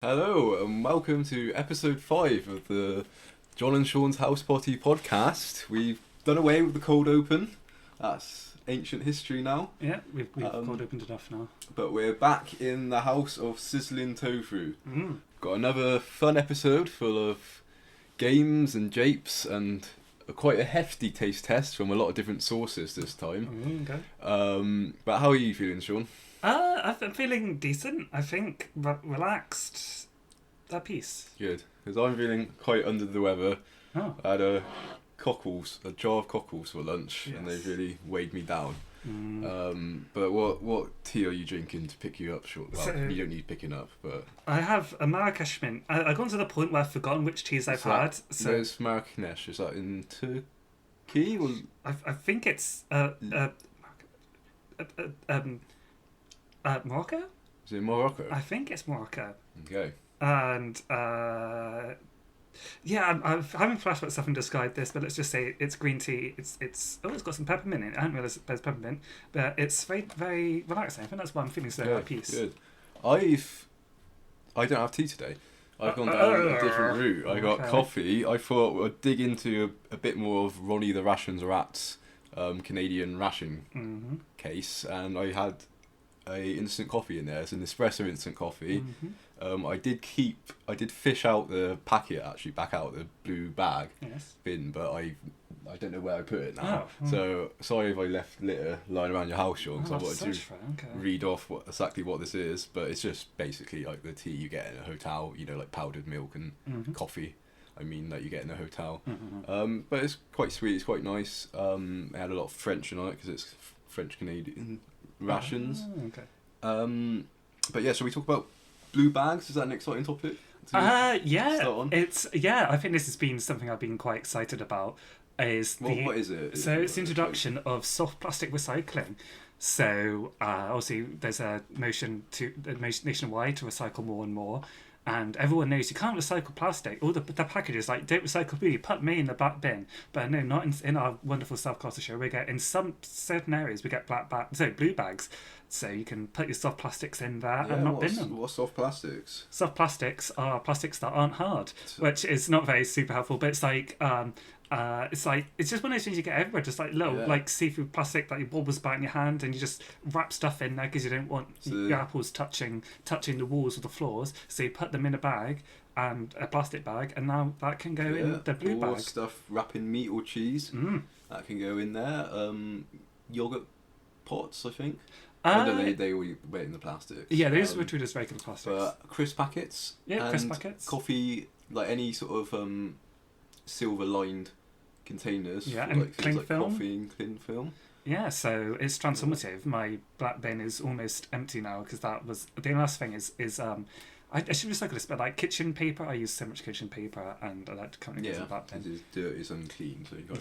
Hello and welcome to episode 5 of the John and Shaun's House Party podcast. We've done away with the cold open. That's ancient history now. Yeah, we've cold opened enough now. But we're back in the house of sizzling tofu. Mm. Got another fun episode full of games and japes and quite a hefty taste test from a lot of different sources this time. Okay. But how are you feeling, Shaun? I'm feeling decent. I think relaxed. At peace. Good, because I'm feeling quite under the weather. Oh. I had a jar of cockles for lunch, Yes. and they really weighed me down. Mm. But what tea are you drinking to pick you up, Shaun? Well, So- you don't need picking up, but I have a Marrakesh mint. I've gone to the point where I've forgotten which teas I've had. So there's Marrakesh. Is that in Turkey? Or... I think it's Morocco. Is it Morocco? I think it's Morocco. Okay. And yeah, I'm having flashbacks stuff and describe this, but let's just say it's green tea. It's got some peppermint in it. I hadn't realised there's peppermint, but it's very, very relaxing. I think that's why I'm feeling so at peace. Good. I don't have tea today. I've gone down a different route. I got coffee. I thought I'd dig into a bit more of Ronnie the Rations Rat's Canadian ration case, and I had a instant coffee in there. It's an espresso instant coffee. I did fish out the packet actually back out the blue bag bin, but I don't know where I put it now. So sorry if I left litter lying around your house, Shaun, because I wanted to read off exactly what this is. But it's just basically like the tea you get in a hotel, like powdered milk and coffee. I mean, that you get in a hotel. But it's quite sweet. It's quite nice. It had a lot of French in it because it's French Canadian rations. But yeah, shall we talk about blue bags? Is that an exciting topic? Yeah. I think this has been something I've been quite excited about. What is it? So it's the introduction of soft plastic recycling. So obviously there's a motion nationwide to recycle more and more. And everyone knows you can't recycle plastic. All the packages like don't recycle food. Put me in the back bin. But no, not in our wonderful South Gloucestershire. We get in some certain areas we get blue bags. So you can put your soft plastics in there and not bin them. What's soft plastics? Soft plastics are plastics that aren't hard, which is not very super helpful. But it's like it's just one of those things you get everywhere, just like little like seafood plastic that you wobbles about in your hand, and you just wrap stuff in there because you don't want your apples touching the walls or the floors. So you put them in a bag and a plastic bag, and now that can go in the blue bag. Stuff wrapping meat or cheese that can go in there. Yogurt pots, I think. They all wet in the plastic. Yeah, those were treated as regular plastics. But crisp packets. Yeah, crisp packets. Coffee, like any sort of silver-lined containers. Yeah, for, and like, cling like film. Coffee and cling film. Yeah, so it's transformative. My black bin is almost empty now because that was the last thing is I should recycle this, but like kitchen paper, I use so much kitchen paper, and I like to come into that bin. It's dirty, it's unclean, so you got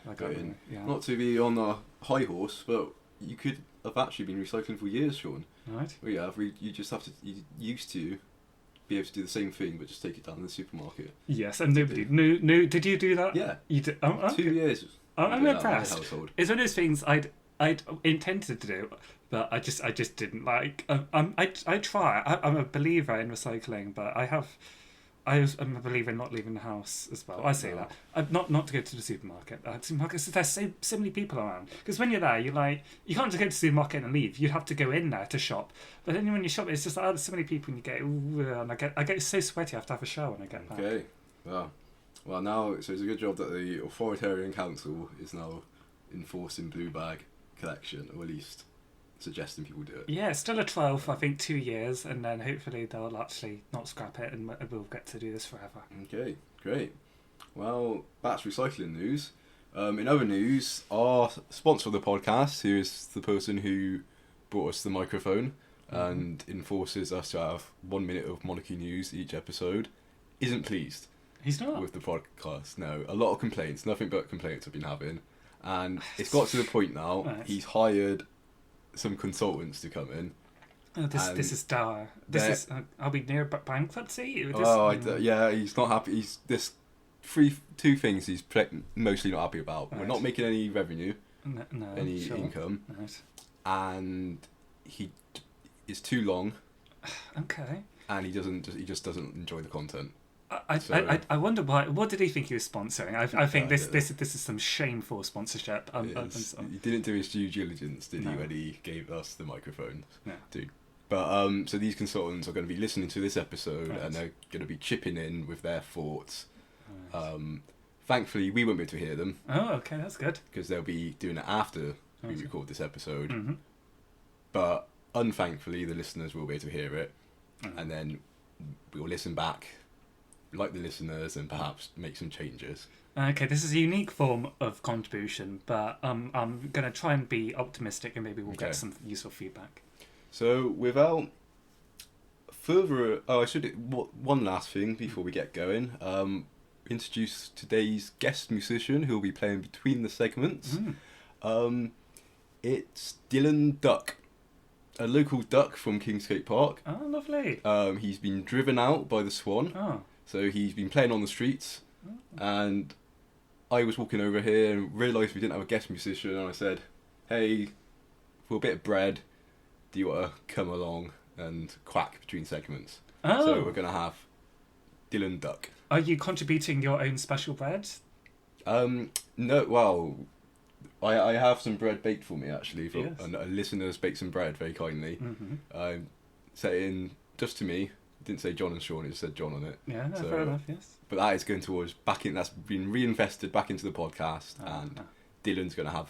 I go in. Yeah. Not to be on a high horse, but you could have actually been recycling for years, Shaun. Right. You just have to. You used to be able to do the same thing, but just take it down to the supermarket. Yes, and nobody. No. Did you do that? Yeah. You did. Oh, okay. 2 years. I'm impressed. Household. It's one of those things I'd intended to do, but I just didn't like. I try. I'm a believer in recycling, but I'm a believer in not leaving the house as well. I say that. Not to go to the supermarket. Supermarkets, there's so many people around. Because when you're there, you can't just go to the supermarket and leave. You have to go in there to shop. But then when you shop, it's just like, there's so many people, and you get, and I get so sweaty. I have to have a shower when I get back. Okay. Well, now so it's a good job that the authoritarian council is now enforcing blue bag collection, or at least suggesting people do it. Yeah, it's still a trial for I think 2 years, and then hopefully they'll actually not scrap it, and we'll get to do this forever. Okay, great. Well, that's recycling news. In other news, our sponsor of the podcast, who is the person who brought us the microphone and enforces us to have 1 minute of monarchy news each episode, isn't pleased. He's not with the podcast. No, a lot of complaints. Nothing but complaints I've been having, and it's got to the point now. Nice. He's hired some consultants to come in. Oh, this is dire. This is. Are we near bankruptcy? He's not happy. He's this two things he's mostly not happy about. Right. We're not making any revenue, income, right. and he is too long. Okay. and he just doesn't enjoy the content. I wonder why. What did he think he was sponsoring? I think this is some shameful sponsorship. He didn't do his due diligence, did he, when he gave us the microphone? No. Dude. But so these consultants are going to be listening to this episode, Right. and they're going to be chipping in with their thoughts. Right. Thankfully, we won't be able to hear them Oh, okay, that's good. because they'll be doing it after we Okay. record this episode. Mm-hmm. But unthankfully, the listeners will be able to hear it, Mm. and then we'll listen back, like the listeners, and perhaps make some changes. Okay, this is a unique form of contribution, but I'm going to try and be optimistic, and maybe we'll Okay. get some useful feedback. So without further, one last thing before we get going. Introduce today's guest musician who will be playing between the segments. It's Dylan Duck, a local duck from Kingsgate Park. Oh, lovely. He's been driven out by the swan, Oh. so he's been playing on the streets. And I was walking over here and realised we didn't have a guest musician, and I said, "Hey, for a bit of bread, do you want to come along and quack between segments?" Oh. So we're gonna have Dylan Duck. Are you contributing your own special bread? No, well, I have some bread baked for me actually. Yes. And a listener's baked some bread very kindly. Mm-hmm. Set it in just to me. It didn't say John and Shaun, it just said John on it. Yeah, no, So- fair enough, yes. But that is going towards that's been reinvested back into the podcast, and Dylan's going to have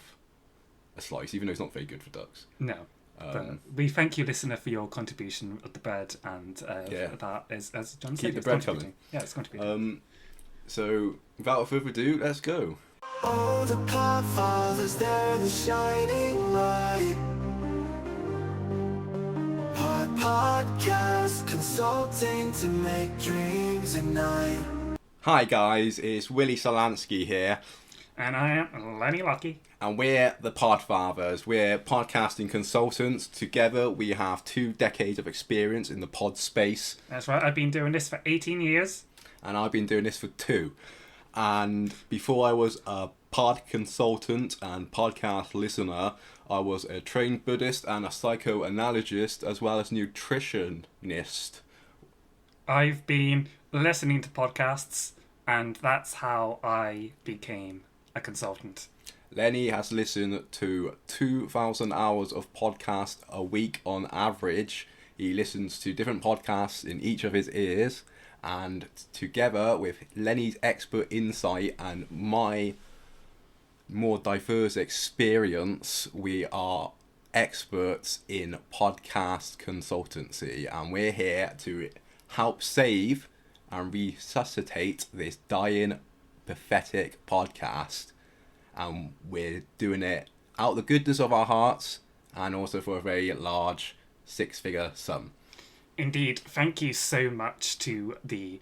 a slice, even though it's not very good for ducks. No. But we thank you, listener, for your contribution of the bread, and that is, as John said, Keep the it's bread contributing. Yeah, it's contributing. So without further ado, let's go. Oh, the Podfathers, they're the shining light. Podcast consulting to make dreams ignite. Hi guys, it's Willie Solansky here, And I am Lenny Lucky. and we're the Podfathers. We're podcasting consultants. Together we have 2 decades of experience in the pod space, That's right, I've been doing this for 18 years. and I've been doing this for 2. And before I was a pod consultant and podcast listener, I was a trained Buddhist and a psychoanalyst, as well as nutritionist. I've been listening to podcasts, and that's how I became a consultant. Lenny has listened to 2,000 hours of podcast a week on average. He listens to different podcasts in each of his ears, and together with Lenny's expert insight and my more diverse experience, we are experts in podcast consultancy, and we're here to help save and resuscitate this dying, pathetic podcast. And we're doing it out the goodness of our hearts, and also for a very large 6-figure sum. Indeed, thank you so much to the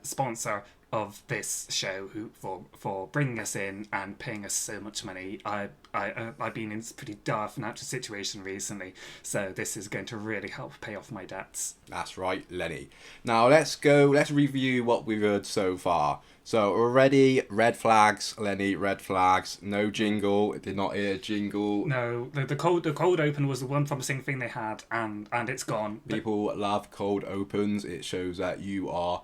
sponsor of this show for bringing us in and paying us so much money. I've been in a pretty dire financial situation recently, so this is going to really help pay off my debts. That's right, Lenny. Now let's review what we've heard so far. So already, red flags, Lenny, red flags. No jingle, did not hear jingle. No, the cold open was the one promising thing they had, and it's gone. People love cold opens. It shows that you are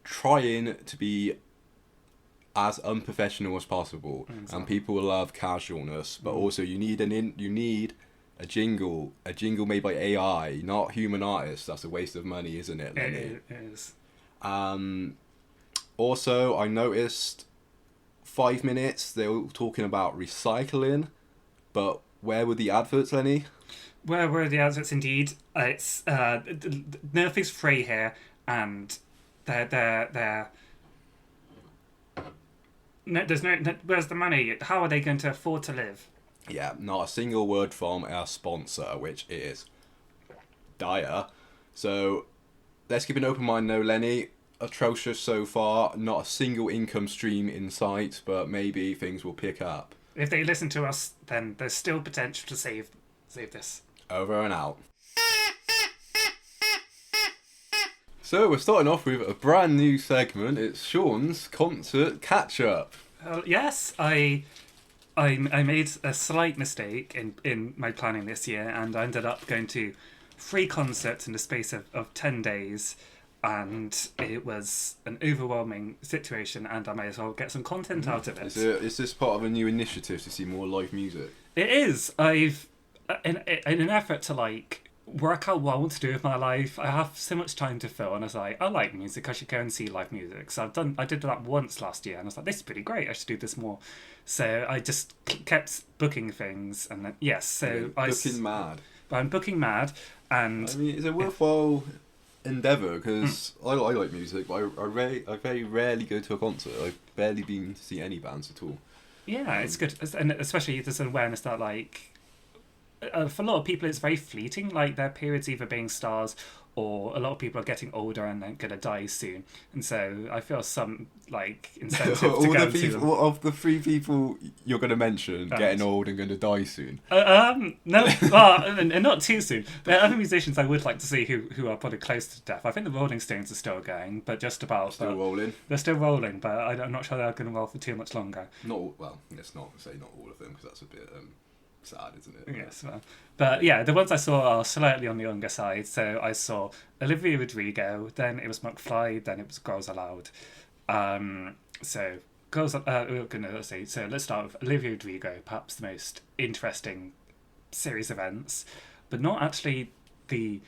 trying to be as unprofessional as possible. Exactly. And people love casualness, but also you need a jingle made by AI, not human artists. That's a waste of money, isn't it, Lenny? It is. Also, I noticed 5 minutes they were talking about recycling, but where were the adverts, Lenny? Where were the adverts? Indeed, it's nothing's free here, and they're no, there's no. Where's the money? How are they going to afford to live? Yeah, not a single word from our sponsor, which is dire. So let's keep an open mind, though, Lenny. Atrocious so far. Not a single income stream in sight, but maybe things will pick up. If they listen to us, then there's still potential to save this. Over and out. So we're starting off with a brand new segment. It's Shaun's concert catch-up. Yes, I made a slight mistake in my planning this year, and I ended up going to 3 concerts in the space of 10 days, and it was an overwhelming situation, and I may as well get some content out of it. Is this part of a new initiative to see more live music? It is. I've, in an effort to like work out what I want to do with my life, I have so much time to fill, and I was like, I like music, I should go and see live music. So I did that once last year, and I was like, this is pretty great, I should do this more. So I just kept booking things, and then, yes, so booking mad. I'm booking mad, and I mean, it's a worthwhile endeavour, because I like music, but I very rarely go to a concert. I've barely been to see any bands at all. Yeah, it's good, and especially there's an awareness that like for a lot of people it's very fleeting, like their periods either being stars or a lot of people are getting older and they're gonna die soon, and so I feel some like incentive to go and see them. Of the 3 people you're going to mention getting old and going to die soon. No, and not too soon. There are other musicians I would like to see who are probably close to death. I think the Rolling Stones are still going, but just about. Still rolling. They're still rolling, but I'm not sure they're going to roll for too much longer. Let's not say not all of them, because that's a bit sad, isn't it? Yes, well, but yeah, the ones I saw are slightly on the younger side. So I saw Olivia Rodrigo, then it was McFly, then it was Girls Aloud. So Girls, so let's start with Olivia Rodrigo, perhaps the most interesting series of events, but not actually the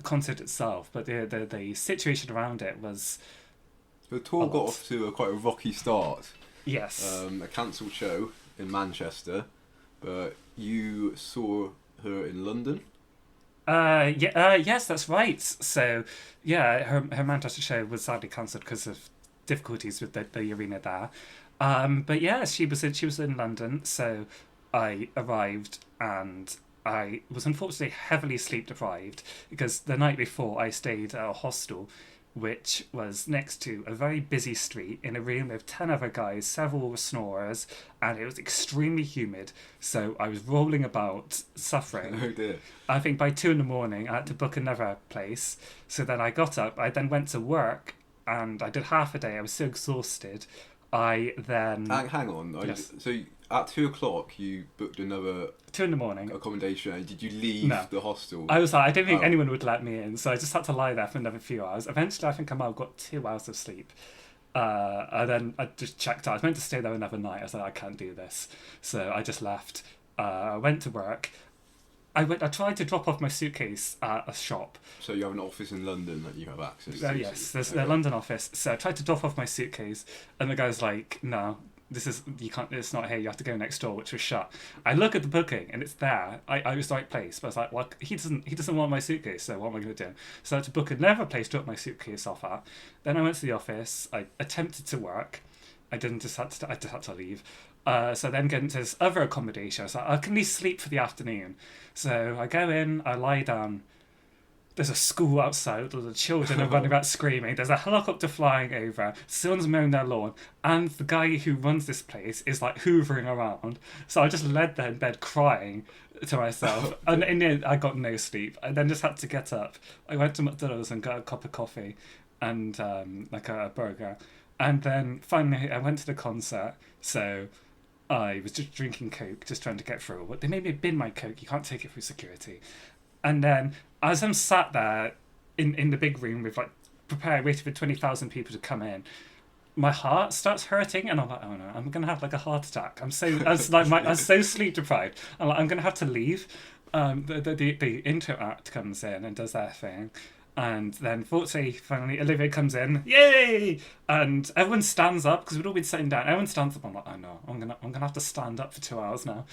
concert itself, but the situation around it was. The tour got off to quite a rocky start. Yes. A cancelled show in Manchester, but you saw her in London. Yes, that's right. So, yeah, her Manchester show was sadly cancelled because of difficulties with the arena there. But yeah, she was in London. So I arrived and I was unfortunately heavily sleep deprived because the night before I stayed at a hostel, which was next to a very busy street in a room with 10 other guys, several snorers, and it was extremely humid, so I was rolling about, suffering. Oh dear. I think by 2 a.m, I had to book another place, so then I got up, I then went to work, and I did half a day, I was so exhausted. I then... Hang on, Yes. So at 2 o'clock you booked another 2 a.m. accommodation, and did you leave the hostel? I was like, I don't think anyone would let me in, so I just had to lie there for another few hours. Eventually I think I might have got 2 hours of sleep. And then I just checked out. I was meant to stay there another night. I was like, I can't do this. So I just left. I went to work. I tried to drop off my suitcase at a shop. So you have an office in London that you have access to? Yes, there's a London office. So I tried to drop off my suitcase, and the guy's like, no, you can't, it's not here, you have to go next door, which was shut. I look at the booking and it's there. I was the right place, but I was like, well, he doesn't want my suitcase, so what am I going to do? So I had to book another place to drop my suitcase off at. Then I went to the office, I attempted to work, I just had to leave. So then get into this other accommodation. I was like, I can at least sleep for the afternoon. So I go in, I lie down. There's a school outside, all the children are running about screaming. There's a helicopter flying over, someone's mowing their lawn, and the guy who runs this place is like hoovering around. So I just lay there in bed crying to myself. And in the end, I got no sleep. I then just had to get up. I went to McDonald's and got a cup of coffee and like a burger. And then finally I went to the concert. So I was just drinking Coke, just trying to get through. But they made me bin my Coke. You can't take it through security. And then as I'm sat there in the big room with like waiting for 20,000 people to come in, my heart starts hurting, and I'm like, oh no, I'm gonna have like a heart attack. I'm so sleep deprived. I'm like, I'm gonna have to leave. The intro act comes in and does their thing. And then, fortunately, finally, Olivia comes in, yay! And everyone stands up because we'd all been sitting down. Everyone stands up. I'm like, oh no, I'm gonna have to stand up for 2 hours now.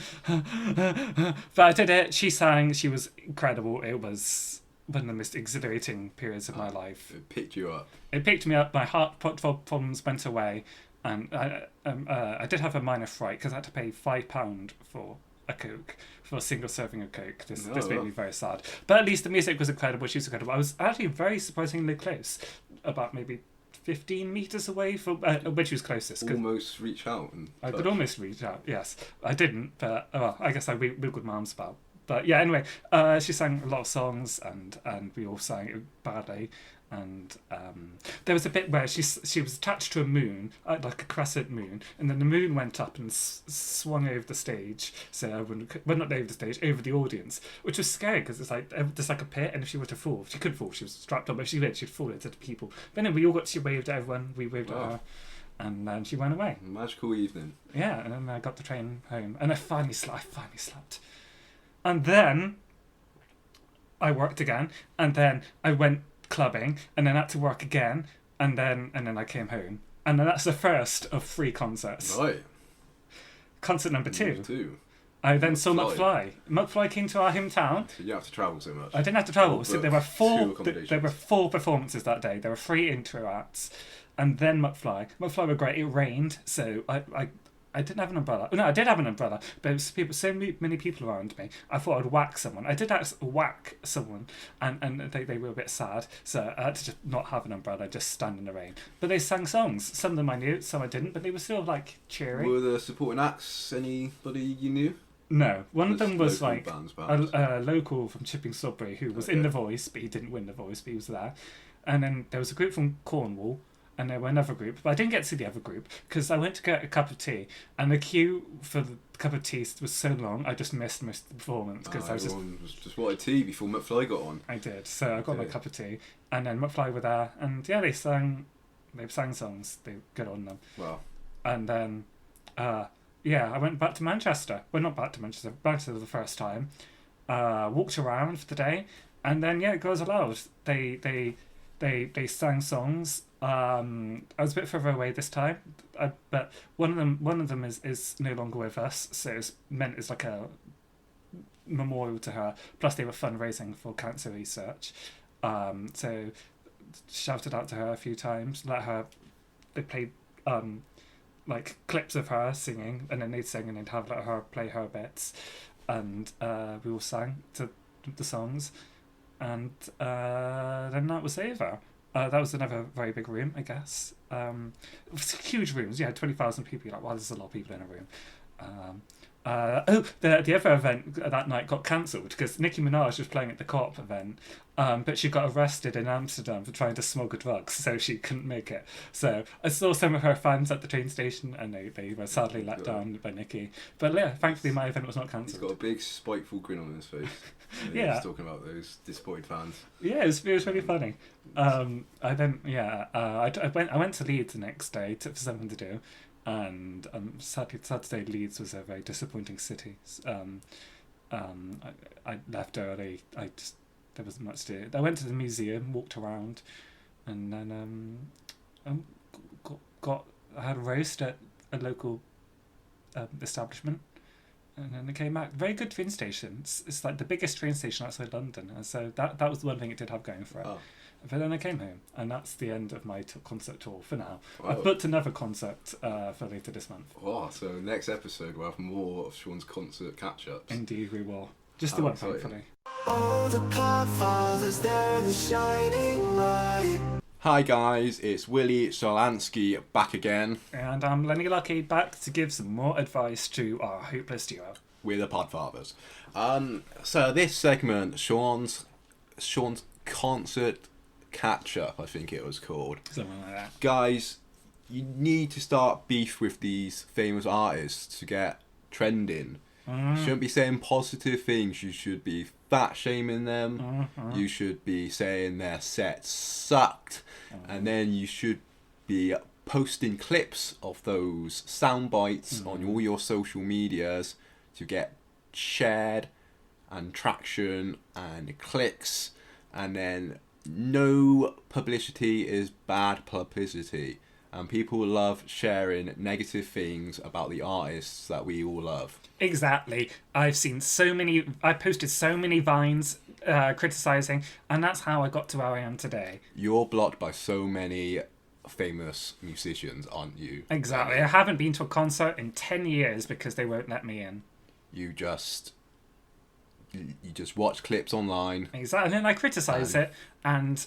But I did it. She sang. She was incredible. It was one of the most exhilarating periods of my life. It picked you up. It picked me up. My heart problems went away, and I did have a minor fright because I had to pay £5 for a Coke, for a single serving of Coke. This made me very sad. But at least the music was incredible. She was incredible. I was actually very surprisingly close, about maybe 15 metres away from when she was closest. Almost reach out. I could almost reach out, yes. I didn't, but I guess I wiggled my arms about. But yeah, anyway, she sang a lot of songs, and we all sang it badly. And there was a bit where she was attached to a moon, like a crescent moon, and then the moon went up and swung over the stage, so everyone, well, not over the stage, over the audience, which was scary because it's like there's like a pit, and if she were to fall, she could fall. She was strapped on, but if she did, she'd fall into the people. But then she waved at everyone. We waved at her, and then she went away. Magical evening. Yeah, and then I got the train home, and I finally slept, and then I worked again, and then I went clubbing, and then had to work again, and then I came home, and then that's the first of 3 concerts. Right. Concert number 2. Number 2. I then saw McFly. McFly came to our hometown. So you don't have to travel so much. I didn't have to travel. So there were 4 performances that day. There were 3 intro acts, and then McFly. McFly were great. It rained, so I didn't have an umbrella. No, I did have an umbrella, but it was so many people around me. I thought I'd whack someone. I did whack someone, and they were a bit sad, so I had to just not have an umbrella, just stand in the rain. But they sang songs. Some of them I knew, some I didn't, but they were still like cheery. Were the supporting acts anybody you knew? No, one of them was like bands, a local from Chipping Sudbury who was in The Voice, but he didn't win The Voice, but he was there. And then there was a group from Cornwall. And there were another group, but I didn't get to see the other group because I went to get a cup of tea, and the queue for the cup of tea was so long I just missed most of the performance because I was just wanted tea before McFly got on. I did, so I got my cup of tea, and then McFly were there, and yeah, they sang songs. They good on them. Wow. And then, I went back to Manchester. Well, not back to Manchester. Back to the first time. Walked around for the day, and then Girls Aloud. They sang songs. I was a bit further away this time, but one of them is no longer with us, so it's meant as like a memorial to her. Plus, they were fundraising for cancer research, so shouted out to her a few times. They played like clips of her singing, and then they'd sing, and they'd have let her play her bits, and we all sang to the songs, and then that was over. That was another very big room, I guess. It was huge rooms. Yeah, 20,000 people. You're like, wow, there's a lot of people in a room. The other event that night got cancelled because Nicki Minaj was playing at the Co-op event, but she got arrested in Amsterdam for trying to smuggle drugs, so she couldn't make it. So I saw some of her fans at the train station, and they were sadly let down by Nicki. But yeah, thankfully my event was not cancelled. He's got a big spiteful grin on his face. Yeah, he's talking about those disappointed fans. Yeah, it was really funny. I went to Leeds the next day for something to do. And sad to say Leeds was a very disappointing city. I left early. There wasn't much to do. I went to the museum, walked around, and then I had a roast at a local establishment, and then I came back. Very good train station. It's like the biggest train station outside London, and so that was the one thing it did have going for it. Oh. But then I came home, and that's the end of my concert tour for now. Wow. I've booked another concert for later this month. Oh, so next episode we'll have more of Shaun's concert catch-ups. Indeed we will. Just the one, hopefully. Oh, the Podfathers, they're the shining light. Hi guys, it's Willie Shalansky back again. And I'm Lenny Lucky, back to give some more advice to our hopeless duo. We're the Podfathers. So this segment, Shaun's concert catch-up, I think it was called. Something like that. Guys, you need to start beef with these famous artists to get trending. You shouldn't be saying positive things. You should be fat shaming them. You should be saying their set sucked. And then you should be posting clips of those sound bites on all your social medias to get shared and traction and clicks. And then no publicity is bad publicity, and people love sharing negative things about the artists that we all love. Exactly. I posted so many vines criticising, and that's how I got to where I am today. You're blocked by so many famous musicians, aren't you? Exactly. I haven't been to a concert in 10 years because they won't let me in. You just watch clips online. Exactly. And then I criticise it, and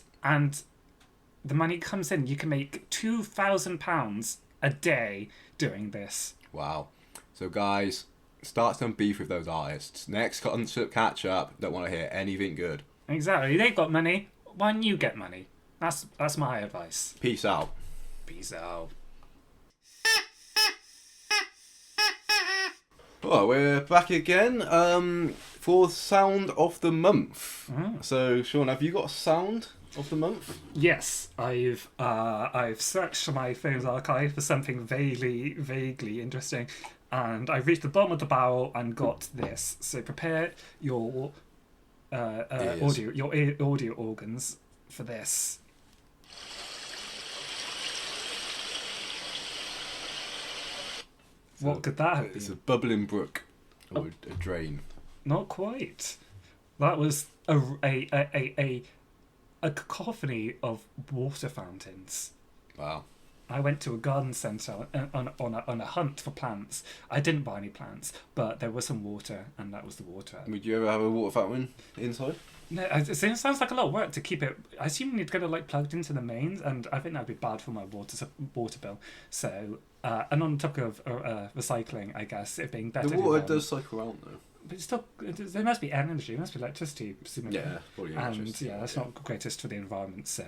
the money comes in. You can make £2,000 a day doing this. Wow. So guys, Start some beef with those artists. Next concert catch up. Don't want to hear anything good. Exactly. They've got money. Why don't you get money? That's my advice. Peace out. Peace out. Well, we're back again for Sound of the Month. So, Shaun, have you got a Sound of the Month? Yes, I've searched my phone's archive for something vaguely interesting, and I've reached the bottom of the barrel and got this. So prepare your audio organs for this. What could that have been? It's a bubbling brook or a drain. Not quite. That was a cacophony of water fountains. Wow. I went to a garden centre on a hunt for plants. I didn't buy any plants, but there was some water, and that was the water. Would you ever have a water fountain inside? No, it sounds like a lot of work to keep it. I assume you need to get it like plugged into the mains, and I think that'd be bad for my water bill. So, and on top of recycling, I guess it being better. The water does cycle around though. But it's still, there must be energy. There must be electricity, presumably. Yeah, probably and electricity. yeah, that's not greatest for the environment. So,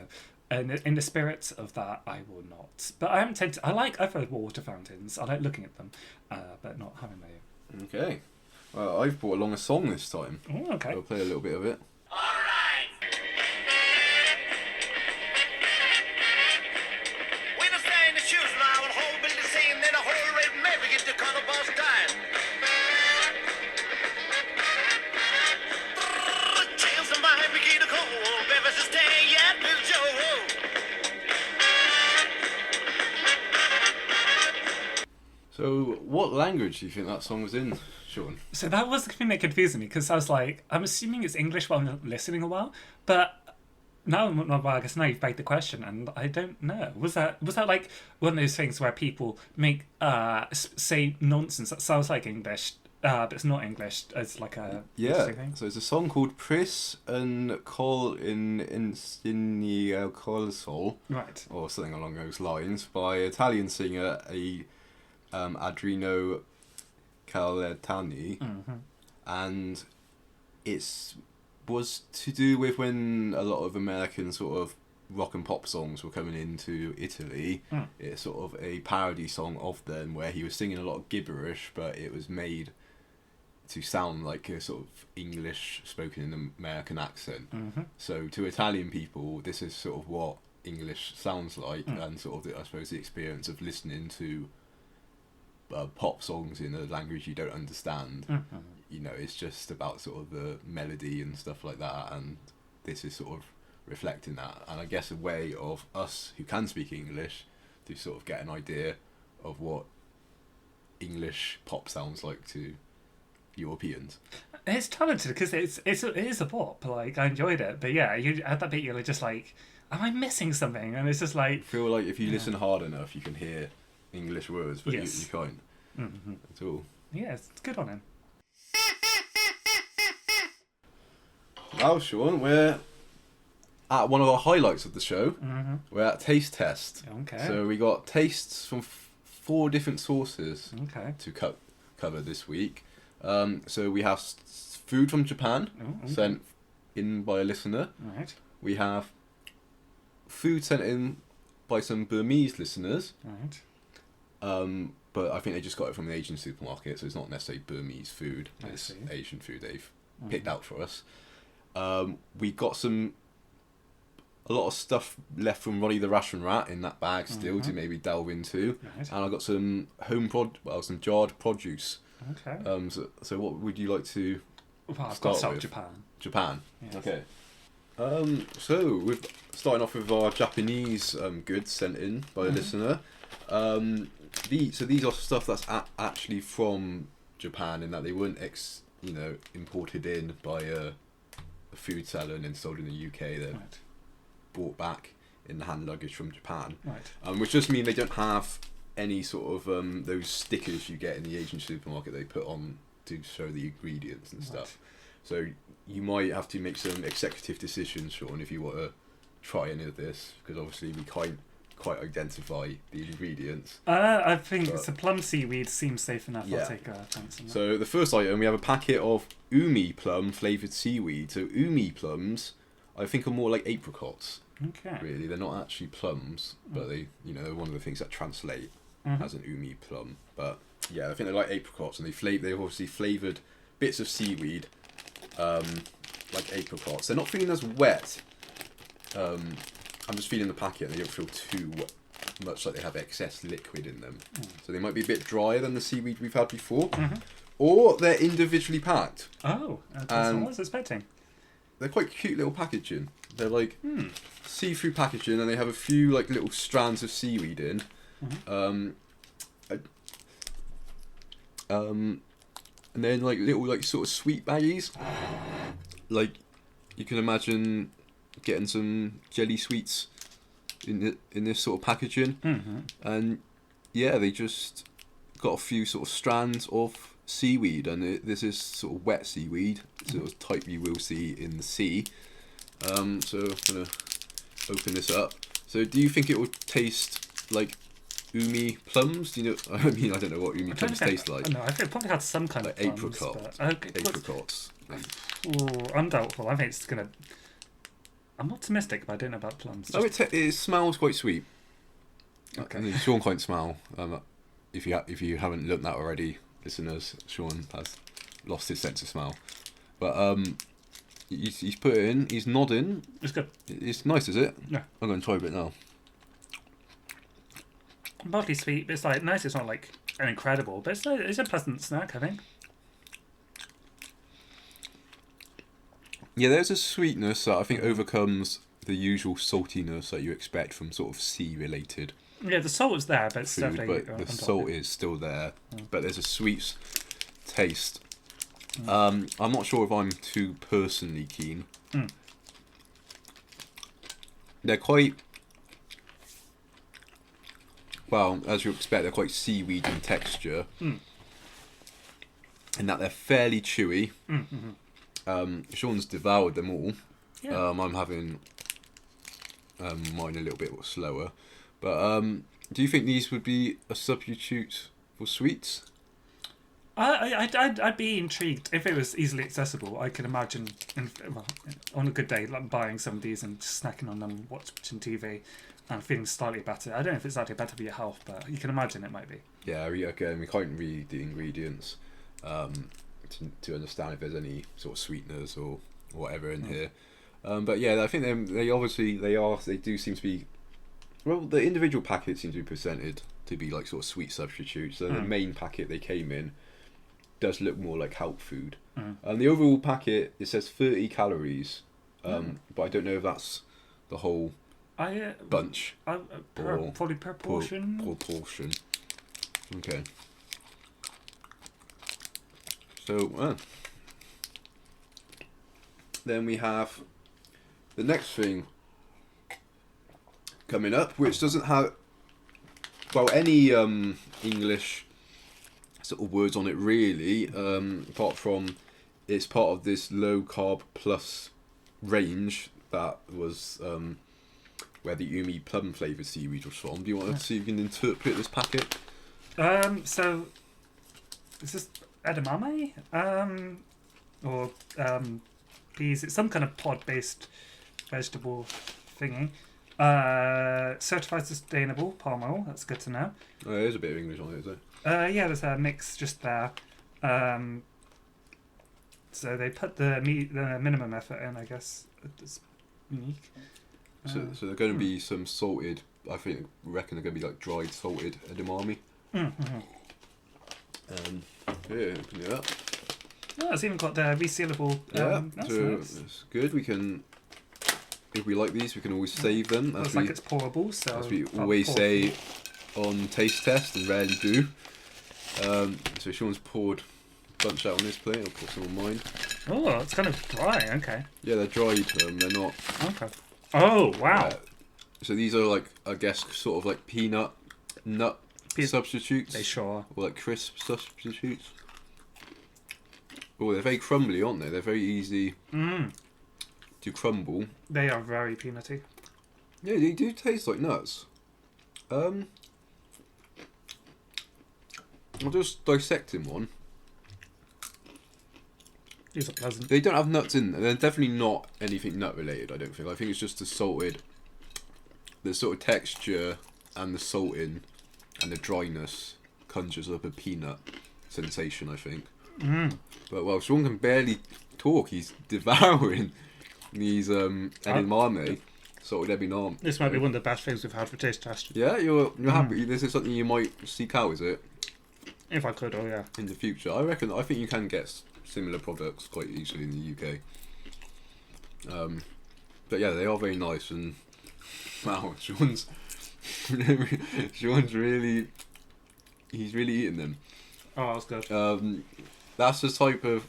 and in the spirit of that, I will not. But I am tempted. I like other water fountains. I like looking at them, but not having my own. Okay. Well, I've brought along a song this time. Oh, okay. I'll play a little bit of it. So, what language do you think that song was in, Shaun? So that was the thing that confused me, because I was like, I'm assuming it's English while I'm not listening a while, but now, well, I guess now you've begged the question, and I don't know. Was that like one of those things where people make say nonsense that sounds like English, but it's not English? It's like a thing? So it's a song called Pris and Col in Insignia Colsol, Right. or something along those lines, by Italian singer Adrino Cavalcade, and was to do with when a lot of American sort of rock and pop songs were coming into Italy. It's sort of a parody song of them where he was singing a lot of gibberish, but it was made to sound like a sort of English spoken in an American accent. So to Italian people, this is sort of what English sounds like, and sort of I suppose the experience of listening to pop songs in a language you don't understand. You know, it's just about sort of the melody and stuff like that, and this is sort of reflecting that, and I guess a way of us who can speak English to sort of get an idea of what English pop sounds like to Europeans. It's talented because it is a pop. Like, I enjoyed it, but yeah, you at that bit you're just like, am I missing something? And it's just like, I feel like if you listen hard enough, you can hear English words, but Yes. you can't at all. yeah, it's good on him. Now, Shaun, we're at one of our highlights of the show. We're at Taste Test. Okay. So we got tastes from 4 different sources Okay. to cover this week. So we have food from Japan, sent in by a listener. Right. We have food sent in by some Burmese listeners. Right. But I think they just got it from an Asian supermarket, so it's not necessarily Burmese food. I It's see. Asian food they've picked out for us. We got a lot of stuff left from Ronnie the Ration Rat in that bag still to maybe delve into. Right. And I got some some jarred produce. Okay. So what would you like to Well, I've got start to start with? with Japan. Japan? Yes. Okay. So we're starting off with our Japanese goods sent in by a listener. These are stuff that's actually from Japan, in that they weren't imported in by a food seller and then sold in the UK. They're Right. brought back in the hand luggage from Japan. Right. Which just mean they don't have any sort of those stickers you get in the Asian supermarket they put on to show the ingredients and stuff. So you might have to make some executive decisions, Shaun, if you want to try any of this, because obviously we can't quite identify the ingredients. I think it's a plum seaweed seems safe enough. Yeah. I'll take a chance on that. So the first item, we have a packet of umi plum flavoured seaweed. So umi plums, I think, are more like apricots. Okay. Really, they're not actually plums, but they, they're one of the things that translate as an umi plum. But yeah, I think they're like apricots, and they've obviously flavoured bits of seaweed like apricots. They're not feeling as wet. I'm just feeling the packet, and they don't feel too much like they have excess liquid in them. So they might be a bit drier than the seaweed we've had before, or they're individually packed. Oh, that's what I was expecting. They're quite cute little packaging. They're like see-through packaging, and they have a few like little strands of seaweed in. And then like little like sort of sweet baggies. Like you can imagine getting some jelly sweets in this sort of packaging, and yeah, they just got a few sort of strands of seaweed, and this is sort of wet seaweed, sort of type you will see in the sea. So I'm gonna open this up. So do you think it will taste like umi plums? Do you know? I mean, I don't know what umi plums taste like. No, I think it probably had some kind like of plums, apricots. I'm doubtful. I think it's gonna. I'm optimistic, but I don't know about plums. Oh, it smells quite sweet. Okay. I mean, Shaun can't smell. If you haven't looked that already, listeners, Shaun has lost his sense of smell. But he's put it in. He's nodding. It's good. It's nice, is it? Yeah. I'm going to try a bit now. Mildly sweet. But it's like nice. It's not like an incredible, but it's a pleasant snack, I think. Yeah, there's a sweetness that I think overcomes the usual saltiness that you expect from sort of sea-related. Yeah, the salt is there, but it's food, definitely. but the salt is still there. But there's a sweet taste. I'm not sure if I'm too personally keen. They're quite, well, as you expect, they're quite seaweed in texture. In that they're fairly chewy. Shaun's devoured them all. Yeah. I'm having mine a little bit slower. But do you think these would be a substitute for sweets? I'd be intrigued if it was easily accessible. I could imagine, on a good day, like buying some of these and snacking on them, watching TV, and feeling slightly better. I don't know if it's actually better for your health, but you can imagine it might be. Yeah, again, we can't read the ingredients to understand if there's any sort of sweeteners or whatever in here. But yeah, I think they do seem to be. Well, the individual packets seem to be presented to be like sort of sweet substitutes. So the main packet they came in does look more like health food. And the overall packet, it says 30 calories, but I don't know if that's the whole bunch. Probably per portion. Proportion. Okay. So then we have the next thing coming up, which doesn't have any English sort of words on it really, apart from it's part of this low carb plus range that was where the umi plum flavoured seaweed was from. Do you want to see if you can interpret this packet? So is this edamame? Or peas? It's some kind of pod-based vegetable thingy. Certified sustainable palm oil. That's good to know. Oh, there's a bit of English on it, is there? Yeah, there's a mix just there. So they put the minimum effort in, I guess. It's unique. So they're going to be some salted. I reckon they're going to be like dried salted edamame. Yeah, open it up. Oh, it's even got the resealable. That's so nice. it's good. We can, if we like these, we can always save them. Looks like it's pourable. So as we always say on taste test and rarely do. So Shaun's poured a bunch out on his plate. I'll pour some on mine. Oh, it's kind of dry. Okay. Yeah, they're dried. They're not. Okay. Oh wow. So these are like, I guess, sort of like nut substitutes. They sure. Or like crisp substitutes. Oh, they're very crumbly, aren't they? They're very easy to crumble. They are very peanutty. Yeah, they do taste like nuts. I'm just dissecting one. These are pleasant. They don't have nuts in them. They're definitely not anything nut related, I don't think. I think it's just the salted, the sort of texture and the salting and the dryness conjures up a peanut sensation, I think. But well, Shaun can barely talk. He's devouring these edamame, salted edamame. This might be one of the best things we've had for taste test. Yeah, you're happy. This is something you might seek out, is it? If I could, oh yeah. In the future, I think you can get similar products quite easily in the UK. But yeah, they are very nice, and wow, Shaun's really, he's really eating them. Oh, that's good. That's the type of,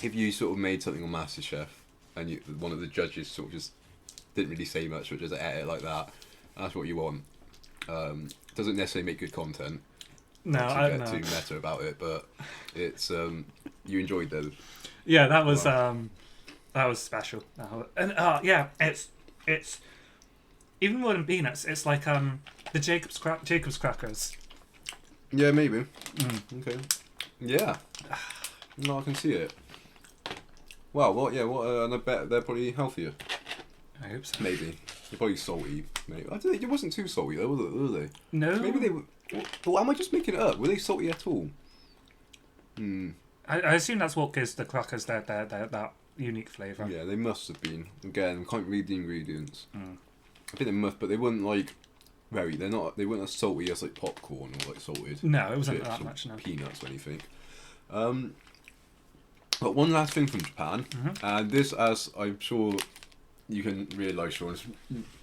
if you sort of made something on MasterChef and one of the judges sort of just didn't really say much, but just ate it like that, that's what you want. Doesn't necessarily make good content. No, I don't know. Too meta about it, but it's you enjoyed those. Yeah, that was special. And yeah, it's even more than peanuts. It's like the Jacob's crackers. Yeah, maybe. Okay. Yeah. No, I can see it. Wow. What? Yeah. What? And I bet they're probably healthier. I hope so. Maybe they're probably salty. Maybe I don't think it wasn't too salty though, were they? No. Maybe they were. Or am I just making it up? Were they salty at all? I assume that's what gives the crackers that unique flavour. Yeah, they must have been. Again, can't read the ingredients. I think they must, but they weren't like very. They're not. They weren't as salty as like popcorn or like salted. No, it wasn't chips that or much. No. Peanuts or anything. But one last thing from Japan, and this, as I'm sure you can realise, Shaun, it's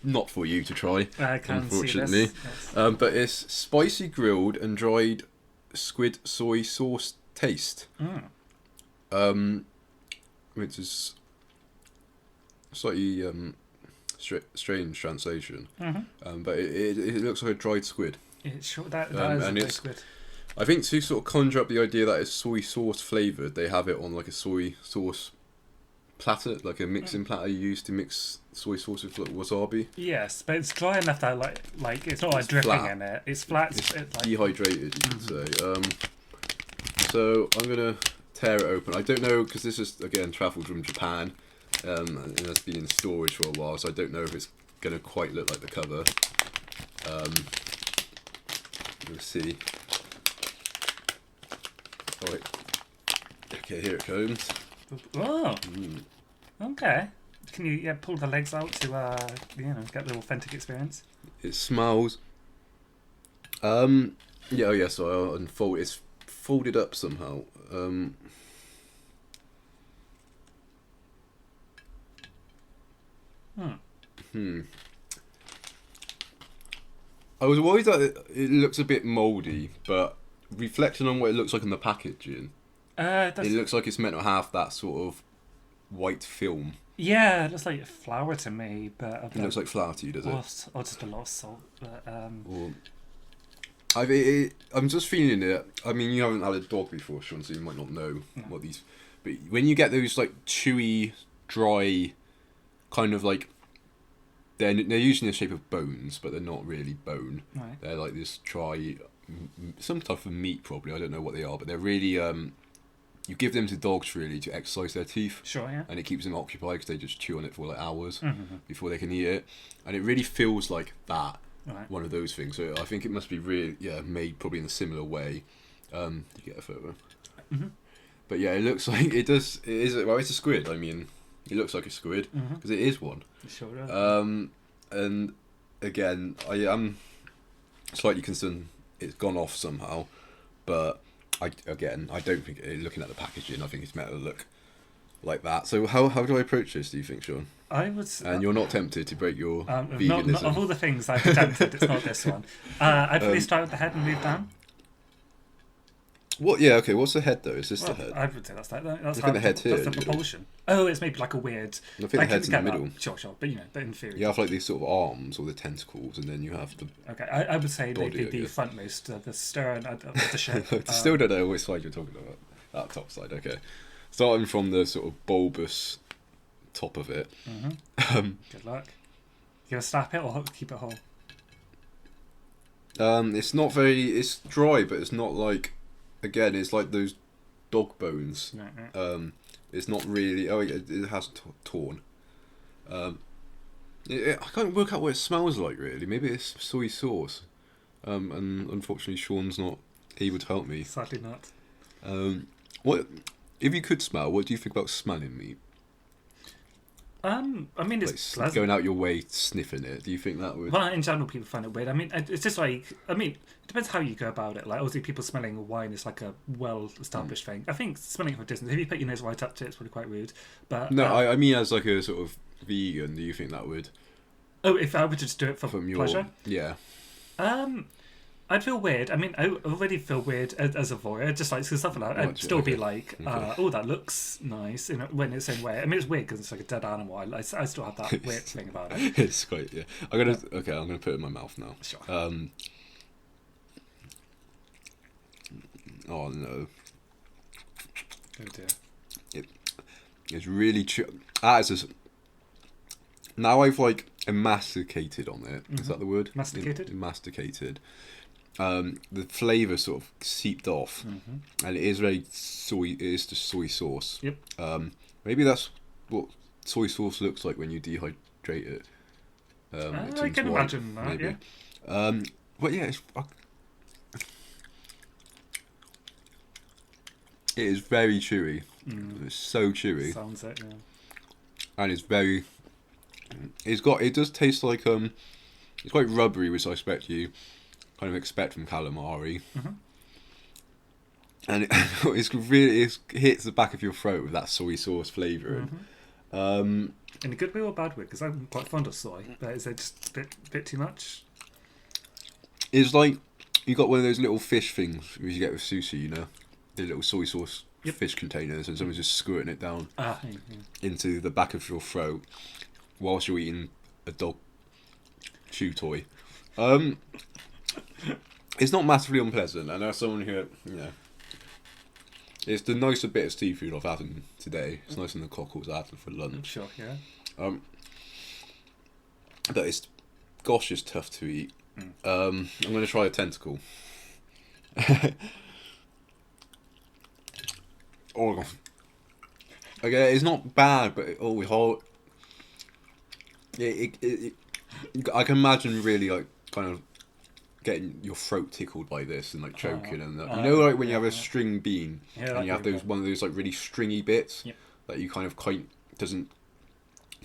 not for you to try, I can unfortunately. see this. Yes. But it's spicy grilled and dried squid soy sauce taste. Which is slightly strange translation. But it looks like a dried squid. It's sure that is a dried squid. I think to sort of conjure up the idea that it's soy sauce flavoured, they have it on like a soy sauce platter, like a mixing platter used to mix soy sauce with like wasabi. Yes, but it's dry enough that like it's not like dripping flat. in it. It's flat. It's like, dehydrated, you could say. So I'm gonna tear it open. I don't know, because this is again travelled from Japan, and it's been in storage for a while, so I don't know if it's gonna quite look like the cover. We'll see. Alright. Okay, here it comes. Oh. Okay. Can you pull the legs out to get the authentic experience? It smells. Oh yeah. So I'll unfold. It's folded up somehow. I was worried that it looks a bit mouldy, but reflecting on what it looks like in the packaging, it looks like it's meant to have that sort of white film. Yeah, it looks like flour to me, but It looks like flour to you, does it? Or just a lot of salt. But I'm just feeling it. I mean, you haven't had a dog before, Shaun, so you might not know what these. But when you get those like chewy, dry, kind of like, they're usually in the shape of bones, but they're not really bone. Right. They're like this dry, some type of meat probably. I don't know what they are, but they're really. You give them to dogs really to exercise their teeth. Sure, yeah. And it keeps them occupied because they just chew on it for like hours before they can eat it, and it really feels like that. Right. One of those things. So I think it must be really made probably in a similar way. You get a photo. But yeah, it looks like it does. It is. Well, it's a squid. I mean, it looks like a squid because it is one. It sure does. And again, I am slightly concerned it's gone off somehow, but I don't think looking at the packaging, I think it's meant to look like that. So how do I approach this? Do you think, Shaun? I would. And you're not tempted to break your veganism. Not of all the things I've attempted, it's not this one. I'd probably start with the head and move down. What? Yeah. Okay. What's the head though? Is this the head? I would say that's I think the head's here. That's the propulsion. Oh, it's maybe like a weird. I think the head's in the middle. Sure, but but in theory. You have like these sort of arms or the tentacles, and then you have the. Okay, I would say body, the frontmost, the stern of the ship. Still don't know which side you're talking about. That top side. Okay. Starting from the sort of bulbous top of it. Good luck. You gonna snap it or keep it whole? It's not very. It's dry, but it's not like. Again, it's like those dog bones. It's not really. Oh, it has torn. I can't work out what it smells like really. Maybe it's soy sauce. And unfortunately, Sean's not able to help me. Sadly not. What if you could smell? What do you think about smelling meat? I mean, it's Like going out your way sniffing it. Do you think that would? Well, in general, people find it weird. I mean, it's just like, I mean, it depends how you go about it. Like, obviously, people smelling wine is like a well-established thing. I think smelling it from a distance, if you put your nose right up to it, it's probably quite rude. But No, I mean as like a sort of vegan. Do you think that would? Oh, if I were to just do it for From pleasure? Yeah. I'd feel weird. I mean, I already feel weird as a voyeur, just like stuff like that. I'd still be like, oh, that looks nice, you know, when it's in way. I mean, it's weird because it's like a dead animal. I still have that weird thing about it. It's quite, yeah. I'm gonna put it in my mouth now. Sure. Oh no. Oh dear. It's really now I've like masticated on it. Is that the word? Masticated? Masticated. The flavour sort of seeped off, and it is very soy. It is just soy sauce. Yep. Maybe that's what soy sauce looks like when you dehydrate it. I can imagine that. Maybe. Yeah. But yeah, it is very chewy. It's so chewy. Sounds it. Yeah. And it's very. It does taste like it's quite rubbery, which I expect from calamari. And it hits the back of your throat with that soy sauce flavouring. In a good way or bad way? Because I'm quite fond of soy, but is it just a bit too much? It's like you got one of those little fish things you get with sushi, you know, the little soy sauce fish containers, and someone's just squirting it down into the back of your throat whilst you're eating a dog chew toy. It's not massively unpleasant, and as someone who, it's the nicer bit of seafood I've had today. It's nicer than the cockles I had for lunch. Sure, yeah. But it's tough to eat. I'm going to try a tentacle. Oh, okay, it's not bad, but I can imagine really like kind of getting your throat tickled by this and like choking and that. You know, like when you have a string bean and you have one of those like really stringy bits that you kind of doesn't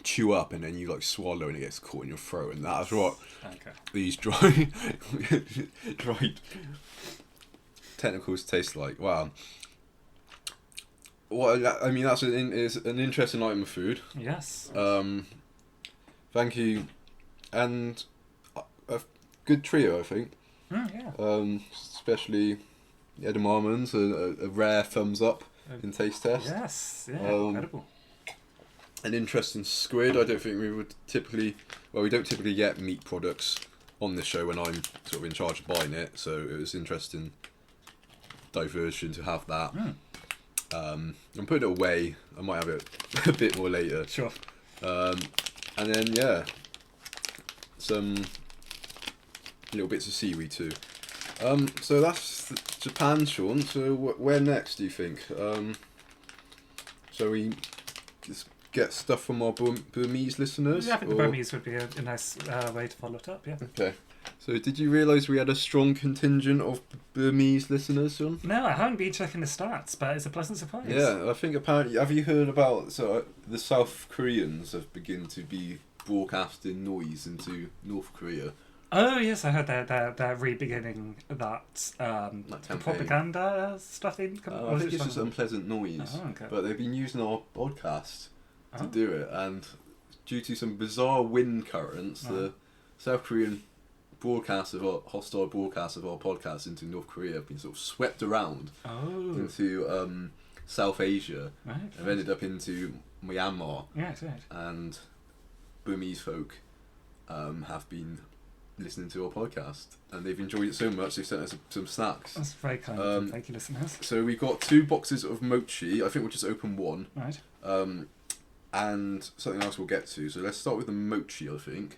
chew up, and then you like swallow and it gets caught in your throat, and that's what these dried tentacles taste like. Wow. Well, I mean, that's an interesting item of food. Yes. Thank you, and a good trio, I think. Yeah. Especially edamamens, a rare thumbs up in taste test. Yes. Yeah. Incredible. An interesting squid. I don't think we would typically. Well, we don't typically get meat products on this show when I'm sort of in charge of buying it, so it was interesting diversion to have that. I'm putting it away. I might have it a bit more later. Sure. And then some little bits of seaweed too. So that's Japan, Sean. So where next do you think? Shall we just get stuff from our Burmese listeners? Yeah, I think the Burmese would be a nice way to follow it up. Yeah. Okay. So did you realise we had a strong contingent of Burmese listeners, Sean? No, I haven't been checking the stats, but it's a pleasant surprise. Yeah, I think apparently. Have you heard about the South Koreans have begun to be broadcasting noise into North Korea? Oh yes, I heard they're re-beginning that the propaganda stuff. I think it's just unpleasant noise, but they've been using our podcast to do it, and due to some bizarre wind currents, the South Korean hostile broadcasts of our podcast into North Korea have been sort of swept around into South Asia. They've ended up into Myanmar. Yes, right. And Burmese folk have been listening to our podcast, and they've enjoyed it so much they sent us some snacks. That's very kind of them. Thank you, listeners. So we've got 2 boxes of mochi. I think we'll just open one. Right. And something else we'll get to. So let's start with the mochi, I think.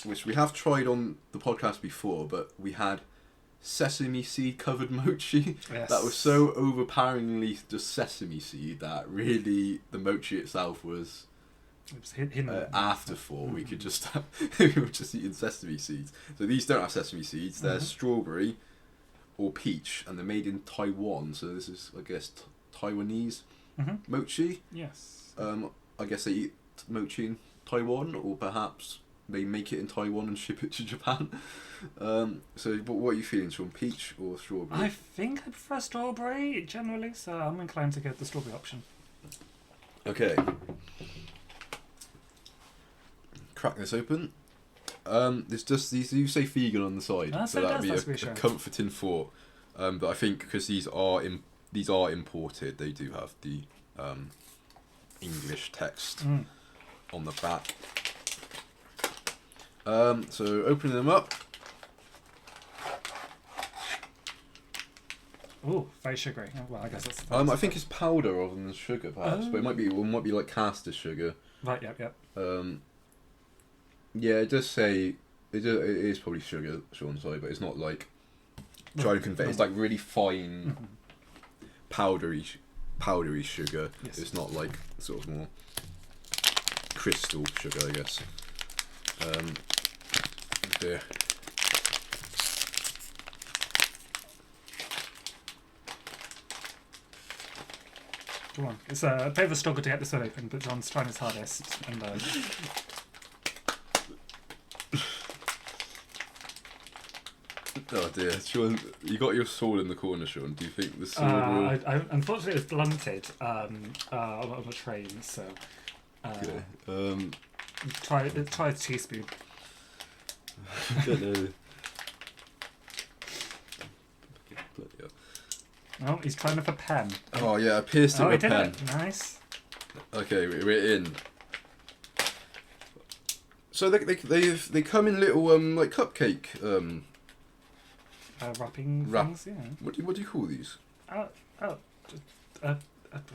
which we have tried on the podcast before, but we had sesame seed covered mochi. Yes. That was so overpoweringly just sesame seed that really the mochi itself was It was hidden. afterthought. We could just we were just eating sesame seeds. So these don't have sesame seeds. They're strawberry or peach, and they're made in Taiwan. So this is, I guess, Taiwanese mochi. Yes. I guess they eat mochi in Taiwan, or perhaps they make it in Taiwan and ship it to Japan. So what are you feeling, Shaun? Peach or strawberry? I think I prefer strawberry generally, so I'm inclined to go with the strawberry option. Okay. Crack this open. There's just these. You say vegan on the side, so that'd be a comforting thought. But I think because these are imported, they do have the English text on the back. So opening them up. Oh, very sugary. Well, I guess that's. I think it's powder rather than sugar, perhaps, but it might be like caster sugar. Right. Yep. Yeah, it does say it is probably sugar, Shaun, sorry, but it's not like trying to convey. It's like really fine, powdery sugar. Yes. It's not like sort of more crystal sugar, I guess. There. Come on. It's a bit of a struggle to get this one open, but John's trying his hardest. And oh dear, Shaun, you got your sword in the corner, Shaun. Do you think the sword will... unfortunately, it was blunted on a train, so... okay. Try a teaspoon. I don't know. Oh, he's trying with a pen. Oh yeah, I pierced it with a pen. Nice. Okay, we're in. So they come in little like cupcake wrapping things, yeah. What do you call these?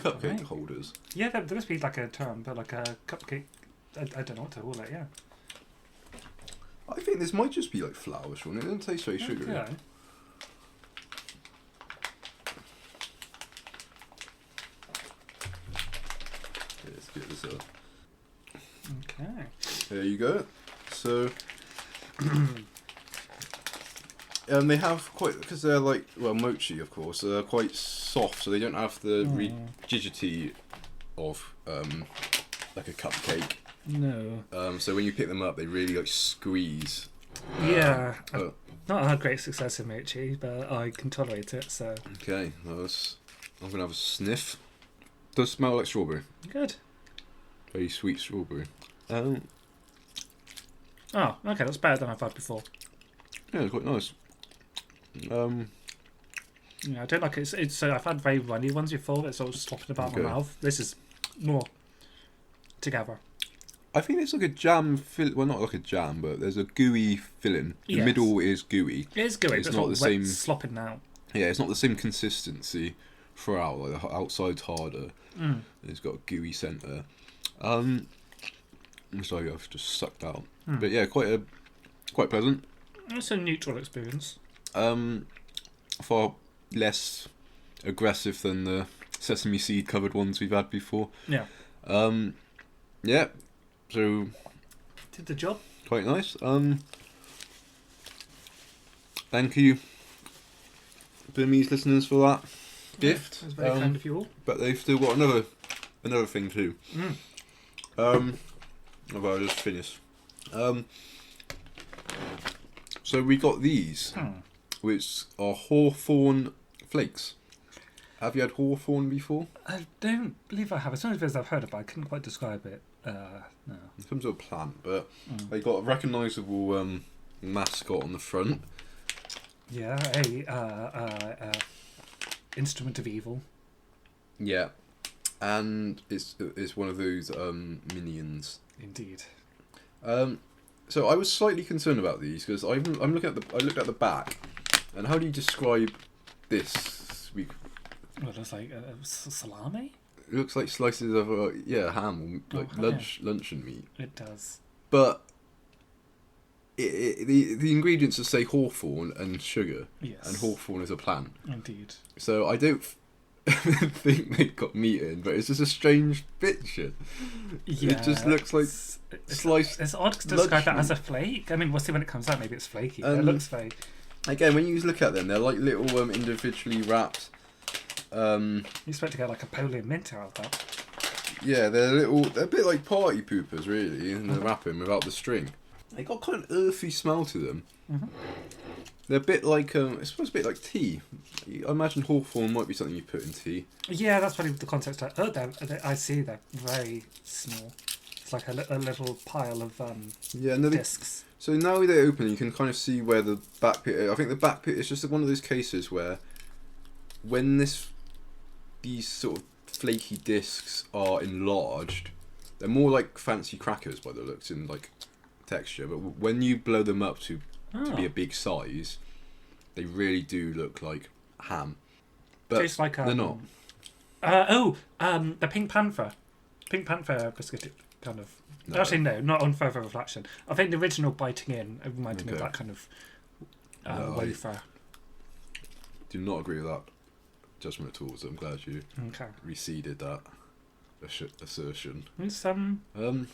Cupcake holders. Yeah, there must be like a term, but like a cupcake. I don't know what to call it. Yeah. I think this might just be like flour, Shaun. It doesn't taste very sugary. Okay. Let's get this up. Okay. There you go. So, they have quite, because they're like, well, mochi, of course. They're quite soft, so they don't have the rigidity of like a cupcake. No. So when you pick them up, they really like squeeze. Yeah. Not had great success in mochi, but I can tolerate it. So. Okay, I'm gonna have a sniff. Does smell like strawberry. Good. Very sweet strawberry. Oh, okay, that's better than I've had before. Yeah, it's quite nice. Yeah, I don't like it. It's I've had very runny ones before. It's all just slopping about my mouth. This is more together. I think it's like a jam well, not like a jam, but there's a gooey filling. The middle is gooey. It is gooey, it's but not the same slopping out. Yeah, it's not the same consistency throughout. Like the outside's harder. It's got a gooey centre. So I've just sucked out. But yeah, quite pleasant. It's a neutral experience. Far less aggressive than the sesame seed covered ones we've had before. Yeah. Yeah. So did the job. Quite nice. Thank you, Burmese listeners, for that gift. That's very kind of you all. But they've still got another thing too. Well, I'll just finish. So we got these, which are hawthorn flakes. Have you had hawthorn before? I don't believe I have. As soon as I've heard of it, I couldn't quite describe it. No. It comes with a plant, but they got a recognisable mascot on the front. Yeah, a instrument of evil. Yeah, and it's one of those minions. Indeed. So I was slightly concerned about these because I looked at the back, and how do you describe this? Well, it looks like salami. It looks like slices of ham, like luncheon meat. It does. But the ingredients are, say, hawthorn and sugar. Yes. And hawthorn is a plant. Indeed. So I don't think they've got meat in, but it's just a strange picture. Yeah, it just looks like sliced. It's odd to describe that as a flake. I mean, we'll see when it comes out. Maybe it's flaky. But it looks very. Again, when you look at them, they're like little individually wrapped. You expect to get like a Polian mint out of that. Yeah, they're a bit like party poopers, really, in the wrapping without the string. They got kind of earthy smell to them. Mm-hmm. They're a bit like, it's supposed to be like tea. I imagine hawthorn might be something you put in tea. Yeah, that's probably the context. I see they're very small. It's like a little pile of discs. So now they open, you can kind of see where the back pit. I think the back pit is just one of those cases where, when these sort of flaky discs are enlarged, they're more like fancy crackers by the looks in like texture. But when you blow them up to be a big size, they really do look like ham. But tastes like they're not. The Pink Panther biscuit kind of. No. Actually, no, not on further reflection. I think the original biting in reminded me of that kind of wafer. Do not agree with that judgment at all. So I'm glad you Okay. receded that assertion. It's No,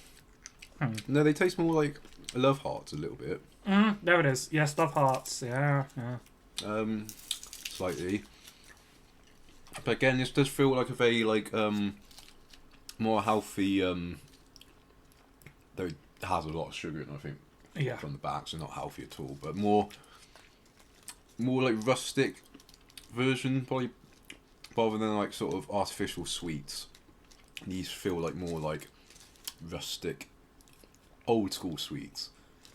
they taste more like love hearts a little bit. There it is. Yes, love hearts. Yeah. Slightly. But again, this does feel like a very more healthy. Though it has a lot of sugar in it, I think. Yeah. From the back, so not healthy at all, but more like rustic version, probably, rather than like sort of artificial sweets. These feel like more like rustic, old school sweets.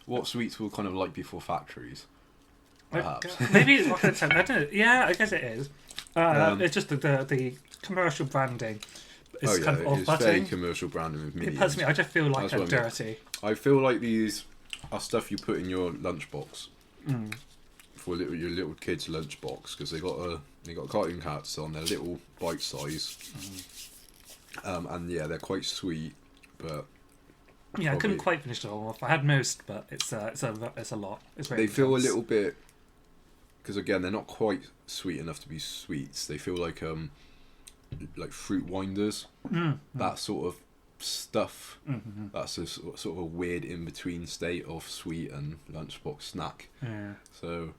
What sweets were kind of like before factories, perhaps. Maybe it's like I don't know. Yeah, I guess it is. It's just the commercial branding. It's kind of it's very off-putting. commercial branding with minions. It puts me. I just feel like That's they're what I mean. dirty. I feel like these are stuff you put in your lunchbox for your little kid's lunchbox, because they got cartoon cats on. They're little bite size, and yeah, they're quite sweet, but Yeah, I couldn't quite finish it all off. I had most, but it's a lot. It's very. They feel a intense. little bit, because again, they're not quite sweet enough to be sweets. They feel like fruit winders, that sort of stuff. Mm-hmm. That's a sort of a weird in between state of sweet and lunchbox snack. Yeah. So,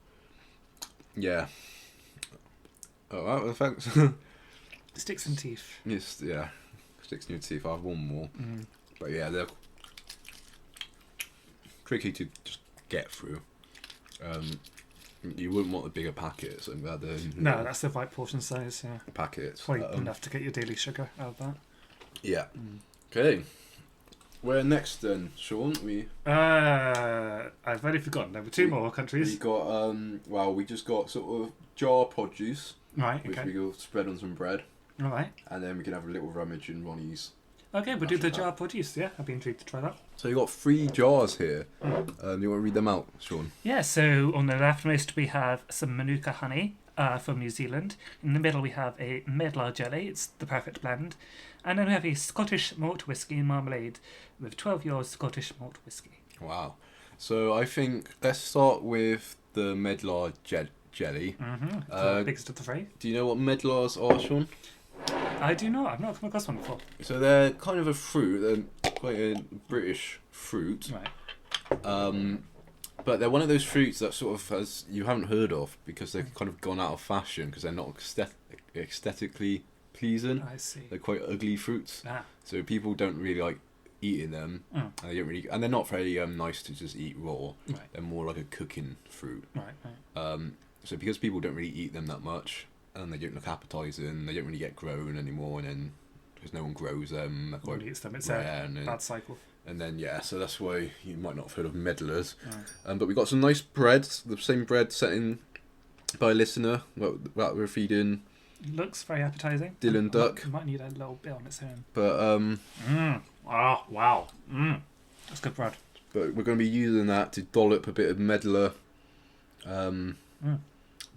yeah. Oh, well, thanks. Sticks and teeth. Yes, yeah. Sticks in your teeth. I have one more, but yeah, they're tricky to just get through. You wouldn't want the bigger packets. I'm glad they're No, that's the right portion size. Yeah. packets. Probably enough to get your daily sugar out of that. Yeah. Okay. Where next then, Sean? I've already forgotten. There were two more countries. We got we just got sort of jar produce, Right. which Okay. we will spread on some bread, All right. and then we can have a little rummage in Ronnie's. Okay, we'll do the That's jar produce. Yeah, I'd be intrigued to try that. So you got 3 jars here. You want to read them out, Sean? Yeah, so on the leftmost we have some Manuka honey from New Zealand. In the middle we have a medlar jelly, it's the perfect blend. And then we have a Scottish malt whisky and marmalade with 12-year-old Scottish malt whisky. Wow. So I think let's start with the medlar jelly. The biggest of the three. Do you know what medlars are, Sean? I do not. I've not come across one before. So they're kind of a fruit. They're quite a British fruit. Right. But they're one of those fruits that sort of you haven't heard of because they've kind of gone out of fashion because they're not aesthetically pleasing. I see. They're quite ugly fruits. Ah. So people don't really like eating them. Mm. And they're not very nice to just eat raw. Right. They're more like a cooking fruit. Right. So because people don't really eat them that much, and they don't look appetising, they don't really get grown anymore, and then because no one grows them, they're quite Nobody eats them. It's rare, a bad cycle. and then so that's why you might not have heard of medlars. Right. But we got some nice bread, the same bread sent in by a listener that we're feeding Looks very appetising. Dylan Duck. Might need a little bit on its own. But Oh, wow. That's good bread. but we're going to be using that to dollop a bit of medlar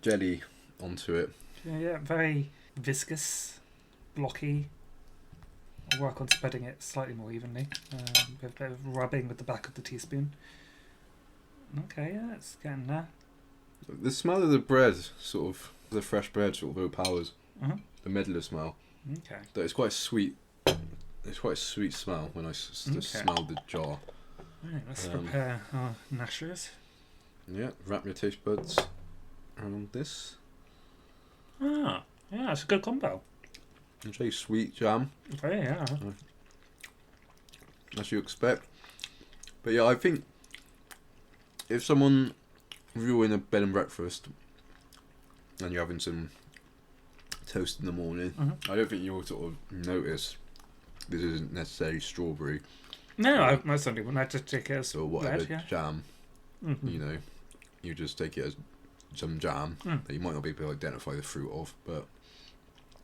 jelly onto it. Yeah, very viscous, blocky. I'll work on spreading it slightly more evenly with a bit of rubbing with the back of the teaspoon. Okay, yeah, it's getting there. The smell of the bread, sort of, the fresh bread sort of overpowers the medlar smell. Okay. But it's quite sweet. It's quite a sweet smell when I smell the jar. Right, let's prepare our nashers. Yeah, wrap your taste buds around this. Ah, yeah, it's a good combo. It's very sweet jam, Okay, yeah. as you expect. But yeah, I think if someone, if you're in a bed and breakfast and you're having some toast in the morning, I don't think you'll sort of notice this isn't necessarily strawberry. No, I certainly wouldn't. I just take it as or whatever bread, yeah. jam. You know, you just take it as some jam that you might not be able to identify the fruit of. But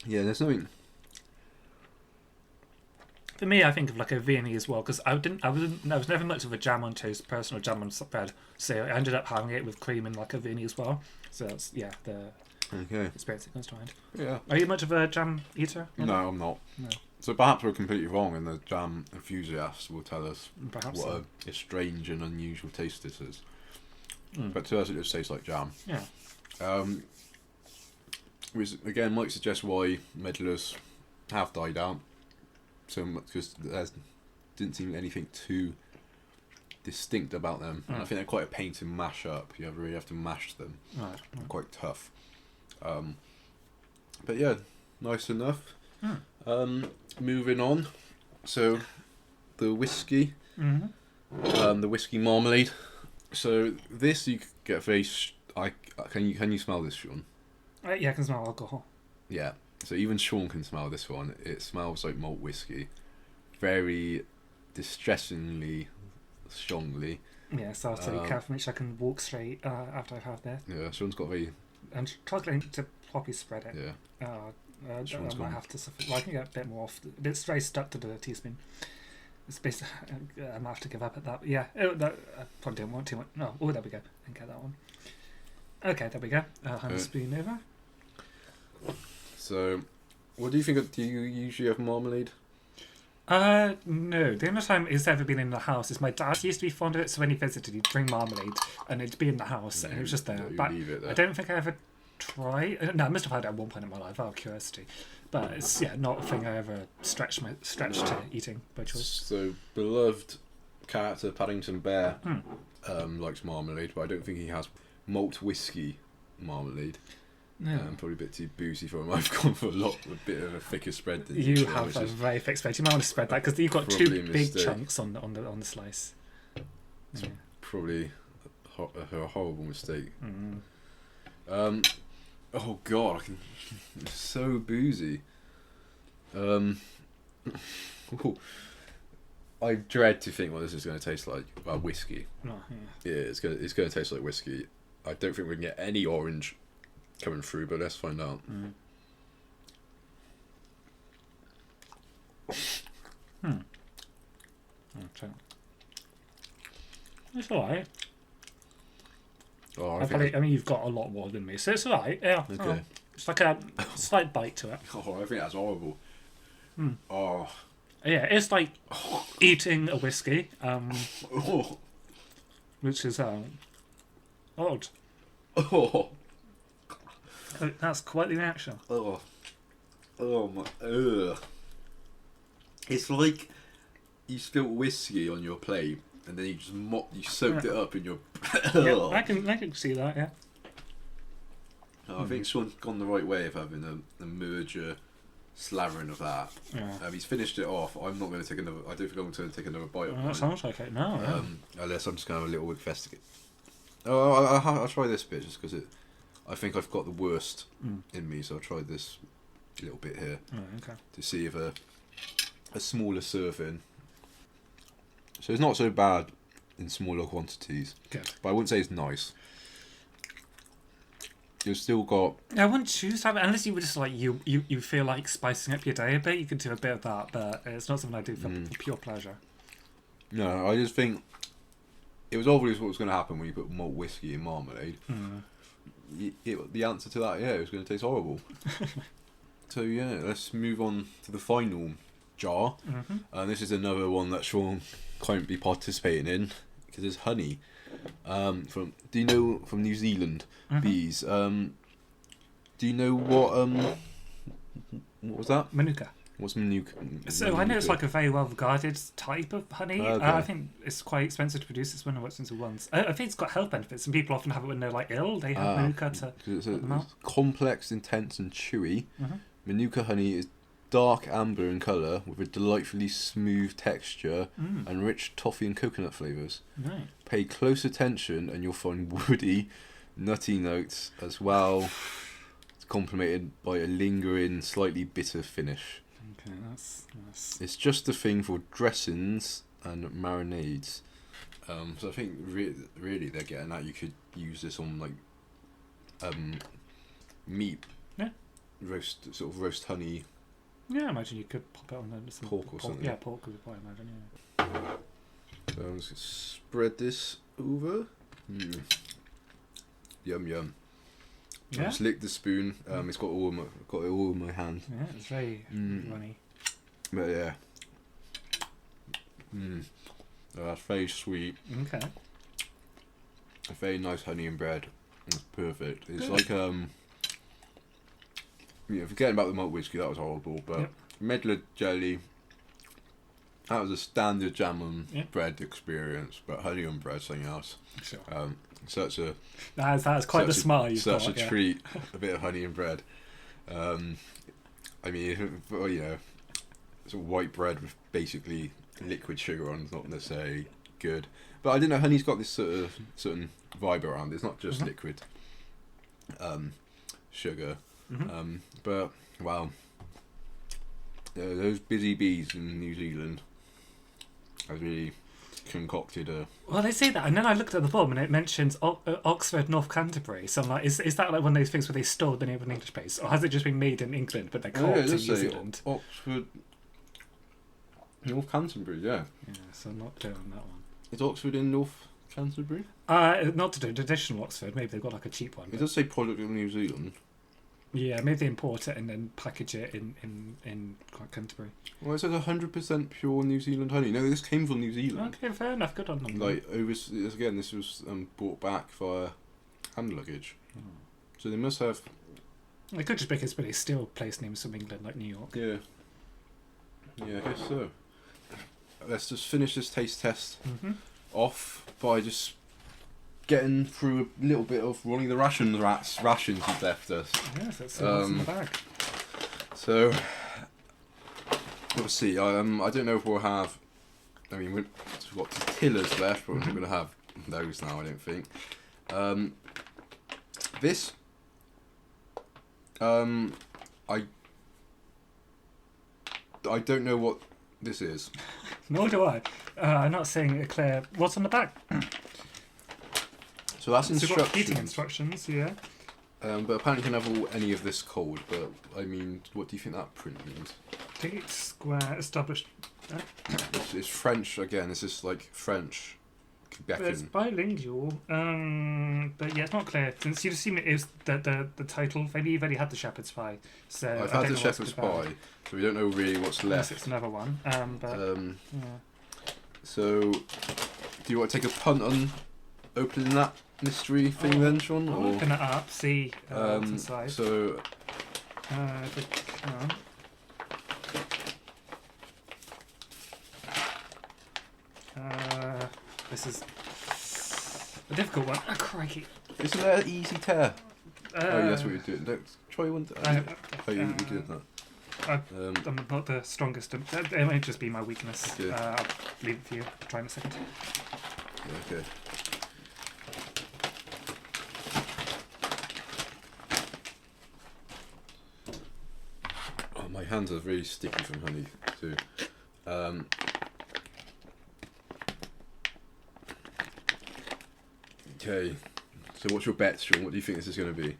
yeah, there's nothing. For me, I think of like a Viennese as well, because I was never much of a jam on toast person or jam on bread, so I ended up having it with cream and like a Viennese as well. So that's the experience that comes to mind. Yeah. Are you much of a jam eater? No, I'm not. No. So perhaps we're completely wrong, and the jam enthusiasts will tell us Perhaps what so. a strange and unusual taste this is. But to us, it just tastes like jam. Yeah. Which again might suggest why medlars have died out so much, because there didn't seem anything too distinct about them. And I think they're quite a pain to mash up. You really have to mash them. Right. They're quite tough. But yeah, nice enough. Moving on. So the whiskey, the whiskey marmalade. So this you get very. Can you smell this, Sean? Yeah, I can smell alcohol. Yeah. So even Sean can smell this one. It smells like malt whiskey, very distressingly strongly. Yeah, so I'll take care to make sure I can walk straight after I've had this. Yeah, Sean's got very. And struggling to properly spread it. Yeah. I might have to. Well, I can get a bit more off. It's very stuck to the teaspoon. It's basically. I might have to give up at that. Yeah. I probably didn't want too much. No. Oh, there we go. I can get that one. Okay, there we go. I'll hand the spoon over. So, what do you think? Do you usually have marmalade? No. The only time it's ever been in the house is my dad used to be fond of it. So when he visited, he'd bring marmalade, and it'd be in the house, and it was just there. But leave it there. I don't think I ever tried. No, I must have had it at one point in my life out of curiosity. But it's not a thing I ever stretched to eating by choice. So beloved character Paddington Bear likes marmalade, but I don't think he has malt whiskey marmalade. No. Probably a bit too boozy for him. I've gone for a bit of a thicker spread than you have a very thick spread. You might want to spread that because you've got two big chunks on the slice. It's probably a horrible mistake. Oh god, it's so boozy. I dread to think what this is going to taste like. Well, whiskey. Oh, yeah, it's going to taste like whiskey. I don't think we can get any orange coming through, but let's find out. It's alright. Oh, I mean, you've got a lot more than me, so it's alright. Yeah. Okay. It's like a slight bite to it. Oh, I think that's horrible. Oh. Yeah, it's like eating a whiskey, which is odd. Oh. That's quite the reaction. Oh. Oh my. Ugh. It's like you spilled whiskey on your plate and then you just soaked it up in your. Yeah, I can see that. Yeah. Oh, I think Sean's gone the right way of having a merger slavering of that. Yeah. He's finished it off. I'm not going to take another. I don't think I'm going to take another bite of That sounds like it. No. Unless I'm just going to have a little investigate. Oh, I'll try this bit just because I think I've got the worst in me, so I'll try this little bit here to see if a smaller serving. So it's not so bad in smaller quantities. Good. But I wouldn't say it's nice. You've still got. I wouldn't choose to have it unless you were just like you feel like spicing up your day a bit. You could do a bit of that, but it's not something I do for pure pleasure. No, I just think it was obvious what was going to happen when you put malt whiskey in marmalade. The answer to that, it was going to taste horrible. So yeah, let's move on to the final jar. And this is another one that Sean can't be participating in. because there's honey from New Zealand bees. Do you know what was that? Manuka. What's Manuka? So I know it's like a very well regarded type of honey. Okay. I think it's quite expensive to produce. It's one of what's into ones. I think it's got health benefits, and people often have it when they're like ill. They have Manuka to it's help them out. complex, intense, and chewy. Manuka honey is dark amber in colour with a delightfully smooth texture and rich toffee and coconut flavours. Right. Pay close attention and you'll find woody, nutty notes as well. It's complemented by a lingering, slightly bitter finish. Okay, that's nice. It's just the thing for dressings and marinades. So I think really they're getting at you could use this on like meat. Yeah. Roast honey. Yeah, I imagine you could pop it on some pork or something. Yeah, pork would be quite, I imagine, yeah. So I'm just gonna spread this over. Yum yum. Yeah? I just licked the spoon. It's got it all in my hand. Yeah, it's very runny. But yeah. That's very sweet. Okay. A very nice honey and bread. It's perfect. It's Good. like forgetting about the malt whiskey, that was horrible. But medlar jelly. That was a standard jam and bread experience, but honey and bread, something else. Sure. Such a That's quite the smile you've got. Such a treat, a bit of honey and bread. I mean, well, sort of white bread with basically liquid sugar on is not necessarily good. But I don't know, honey's got this sort of certain vibe around it. It's not just liquid sugar. But wow, those busy bees in New Zealand have really concocted a... Well, they say that, and then I looked at the bottom and it mentions Oxford, North Canterbury. So I'm like, is that like one of those things where they stole the name of an English place, or has it just been made in England but they're called in New Zealand? Oxford, North Canterbury, yeah. Yeah, so I'm not clear on that one. Is Oxford in North Canterbury? Not to do traditional Oxford. Maybe they've got like a cheap one. It does say product of New Zealand. Yeah, maybe they import it and then package it in Canterbury. Well, it says 100% pure New Zealand honey. No, this came from New Zealand. Okay, fair enough. Good on them. Like, again, this was brought back via hand luggage. So they must have... It could just be because they steal place names from England, like New York. Yeah. Yeah, I guess so. Let's just finish this taste test off by just getting through a little bit of Ronnie the rations he's left us. Yes, that's what's in the bag. So, we'll see. I don't know if we'll have... I mean, we've got tortillas left, but we're not going to have those now, I don't think. This... I don't know what this is. Nor do I. I'm not seeing a clear... What's on the back? So that's So you've got instructions. eating instructions, yeah. But apparently you can have any of this cold, but I mean, what do you think that print means? Date square established... It's French again, it's just like French It's Quebecan. bilingual, but yeah, it's not clear. Since you'd assume it is the title. Maybe you've already had the shepherd's pie. So I've I had don't the know what's shepherd's about. pie, so we don't know really what's Unless left. it's another one. But yeah. So, do you want to take a punt on opening that mystery thing then, Sean? I'll open it up, see what's inside. So, If I can. This is a difficult one. Oh, crikey. isn't there an easy tear? Oh, that's what you're doing. Let's try one. You did that. I'm not the strongest. It might just be my weakness. Okay. I'll leave it for you. Try in a second. Okay. Oh, my hands are really sticky from honey too. Okay. So what's your bet, Sean? What do you think this is going to be?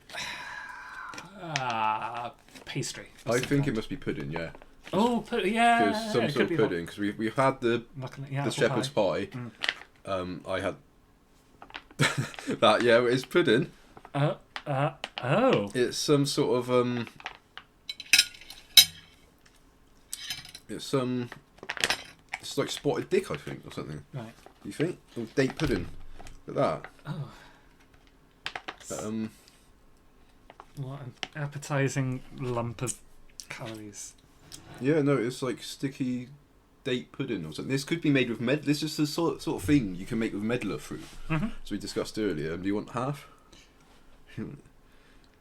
Pastry. I think it must be pudding, yeah. Oh, yeah. Because some it sort could of be pudding. Because we've had the apple shepherd's pie. Mm. I had that. Yeah, it's pudding. Oh. It's some sort of It's like spotted dick, I think, or something. Right. You think? Or date pudding. Look at that. Oh. Um, What an appetising lump of calories. yeah, no, it's like sticky date pudding or something. This could be made with This is the sort of thing you can make with medlar fruit. Mm-hmm. As we discussed earlier. Do you want half?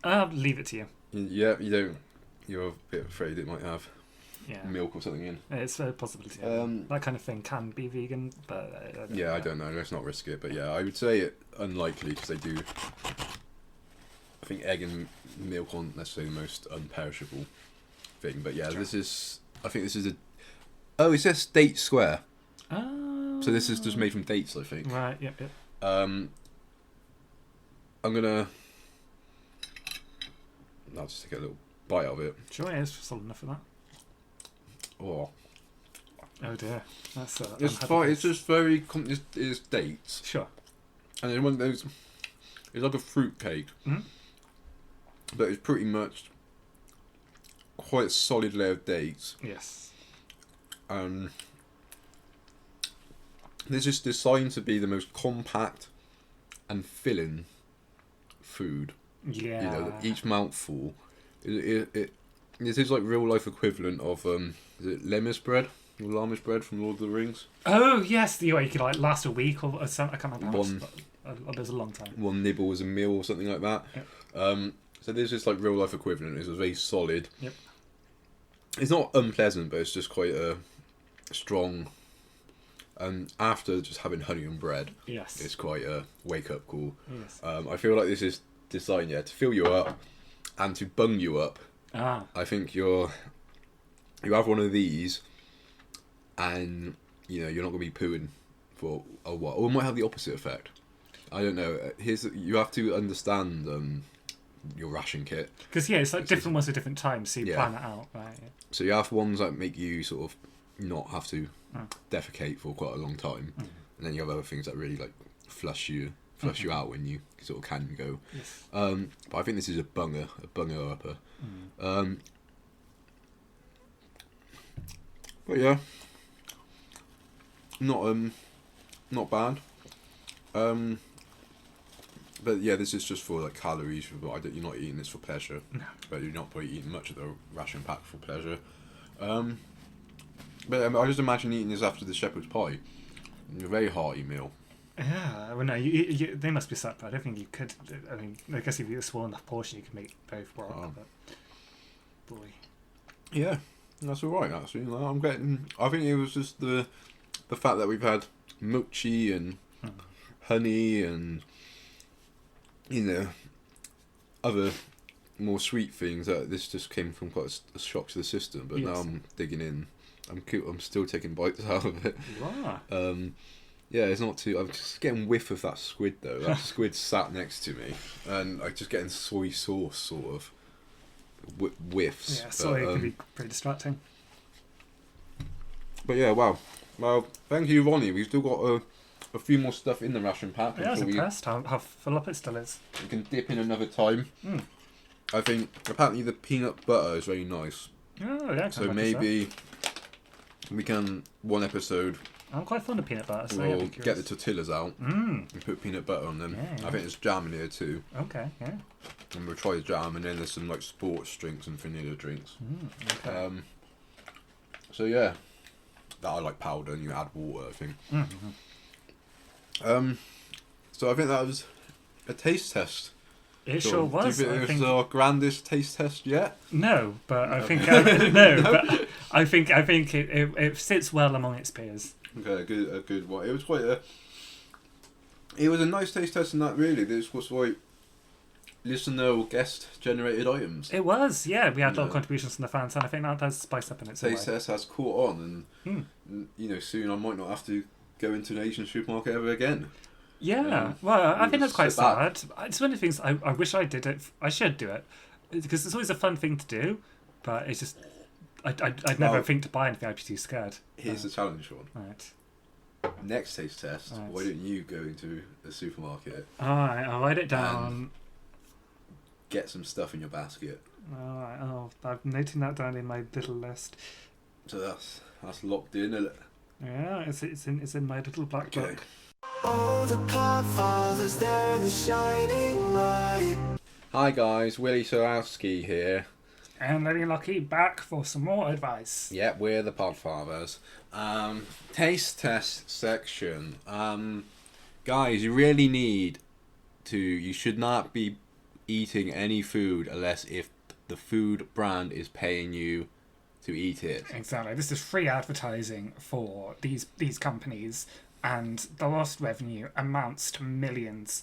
I'll leave it to you. Yeah, you don't. You're a bit afraid it might have Yeah. milk or something in. It's a possibility. That kind of thing can be vegan, but I don't know. Let's not risk it. But yeah, I would say it unlikely because they do. I think egg and milk aren't necessarily the most unperishable thing. But yeah, Sure. I think this is a. Oh, it says date square. Oh. So this is just made from dates, I think. Right. Yep. Yep. I'm gonna. I'll just take a little bite of it. Sure, yeah, it's solid enough for that. Oh, Oh dear, that's it's fine. It's just very. It's dates, sure. and then one of those. It's like a fruit cake, but it's pretty much quite a solid layer of dates. Yes. This is designed to be the most compact and filling food. Yeah. You know, each mouthful. This is like real life equivalent of is it Lemis bread or Lamish bread from Lord of the Rings? Oh yes, the way you could like last a week or something. I can't remember. It was a long time. One nibble as a meal or something like that. Yep. So this is like real life equivalent. It's very solid. Yep. It's not unpleasant, but it's just quite a strong. After just having honey and bread, Yes. it's quite a wake up call. Yes. I feel like this is designed to fill you up and to bung you up. I think you have one of these, and you're not going to be pooing for a while, or it might have the opposite effect. I don't know. You have to understand your ration kit. Because it's like different ones at different times, so you plan it out, right? Yeah. So you have ones that make you sort of not have to defecate for quite a long time, and then you have other things that really like flush you out when you sort of can go. Yes. But I think this is a bunger upper. But yeah, not bad. But yeah, this is just for like calories. You're not eating this for pleasure. No. But you're not probably eating much of the ration pack for pleasure. But I just imagine eating this after the shepherd's pie. A very hearty meal. Yeah, well, no, they must be separate. I don't think you could. I mean, I guess if you eat a small enough portion, you can make both work. But boy. Yeah, that's all right. Actually, I think it was just the fact that we've had mochi and honey and other more sweet things that this just came from quite a shock to the system. But now I'm digging in. I'm still taking bites out of it. You are. Yeah, it's not too. I'm just getting whiff of that squid though. That squid sat next to me, and I'm just getting soy sauce sort of whiffs. Yeah, soy can be pretty distracting. But yeah, wow. Well, thank you, Ronnie. We've still got a few more stuff in the ration pack. Yeah, I was impressed how full up it still is. We can dip in another time. I think apparently the peanut butter is very nice. Oh yeah. So maybe we can one episode. I'm quite fond of peanut butter, so we'll get the tortillas out and put peanut butter on them. Yeah. I think there's jam in here too. Okay, yeah. And we'll try the jam, and then there's some like sports drinks and vanilla drinks. Okay. So yeah, that I like powder, and you add water, I think. So I think that was a taste test. It sure was. Do you think it was our grandest taste test yet? No, but I think but I think it sits well among its peers. Okay, a good one. It was quite a. It was a nice taste test in that really. This was like listener or guest generated items. It was, yeah. We had a lot of contributions from the fans, and I think that does spice up in its taste test has caught on, and soon I might not have to go into an Asian supermarket ever again. Yeah, well, I think that's quite sad. It's one of the things I wish I did it. I should do it because it's always a fun thing to do, but it's just I'd never think to buy anything. I'd be too scared. Here's the challenge, Sean. Right. Next taste test. Right. Why don't you go into a supermarket? Alright, I'll write it down. Get some stuff in your basket. Alright, I'm noting that down in my little list. So that's locked in, isn't it? Yeah, it's in my little black book. All the Podfathers, they're the shining light. Hi guys, Willie Sorowski here. And Lady Lucky back for some more advice. Yep, we're the Podfathers. Taste test section. Guys, you really need to. You should not be eating any food unless if the food brand is paying you to eat it. Exactly. This is free advertising for these companies, and the lost revenue amounts to millions.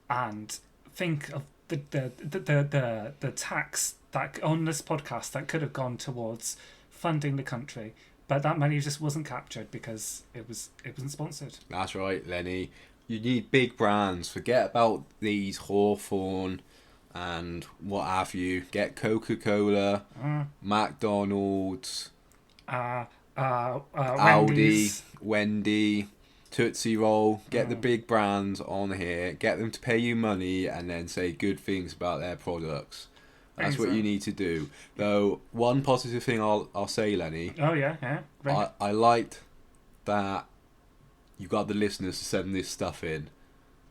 And think of the tax that on this podcast that could have gone towards funding the country, but that money just wasn't captured because it wasn't sponsored. That's right, Lenny. You need big brands. Forget about these Hawthorne and what have you. Get Coca-Cola, McDonald's, Audi, Wendy, Tootsie Roll. Get the big brands on here. Get them to pay you money and then say good things about their products. That's what you need to do. Though, one positive thing I'll say, Lenny. Oh, yeah. Right. I liked that you got the listeners to send this stuff in.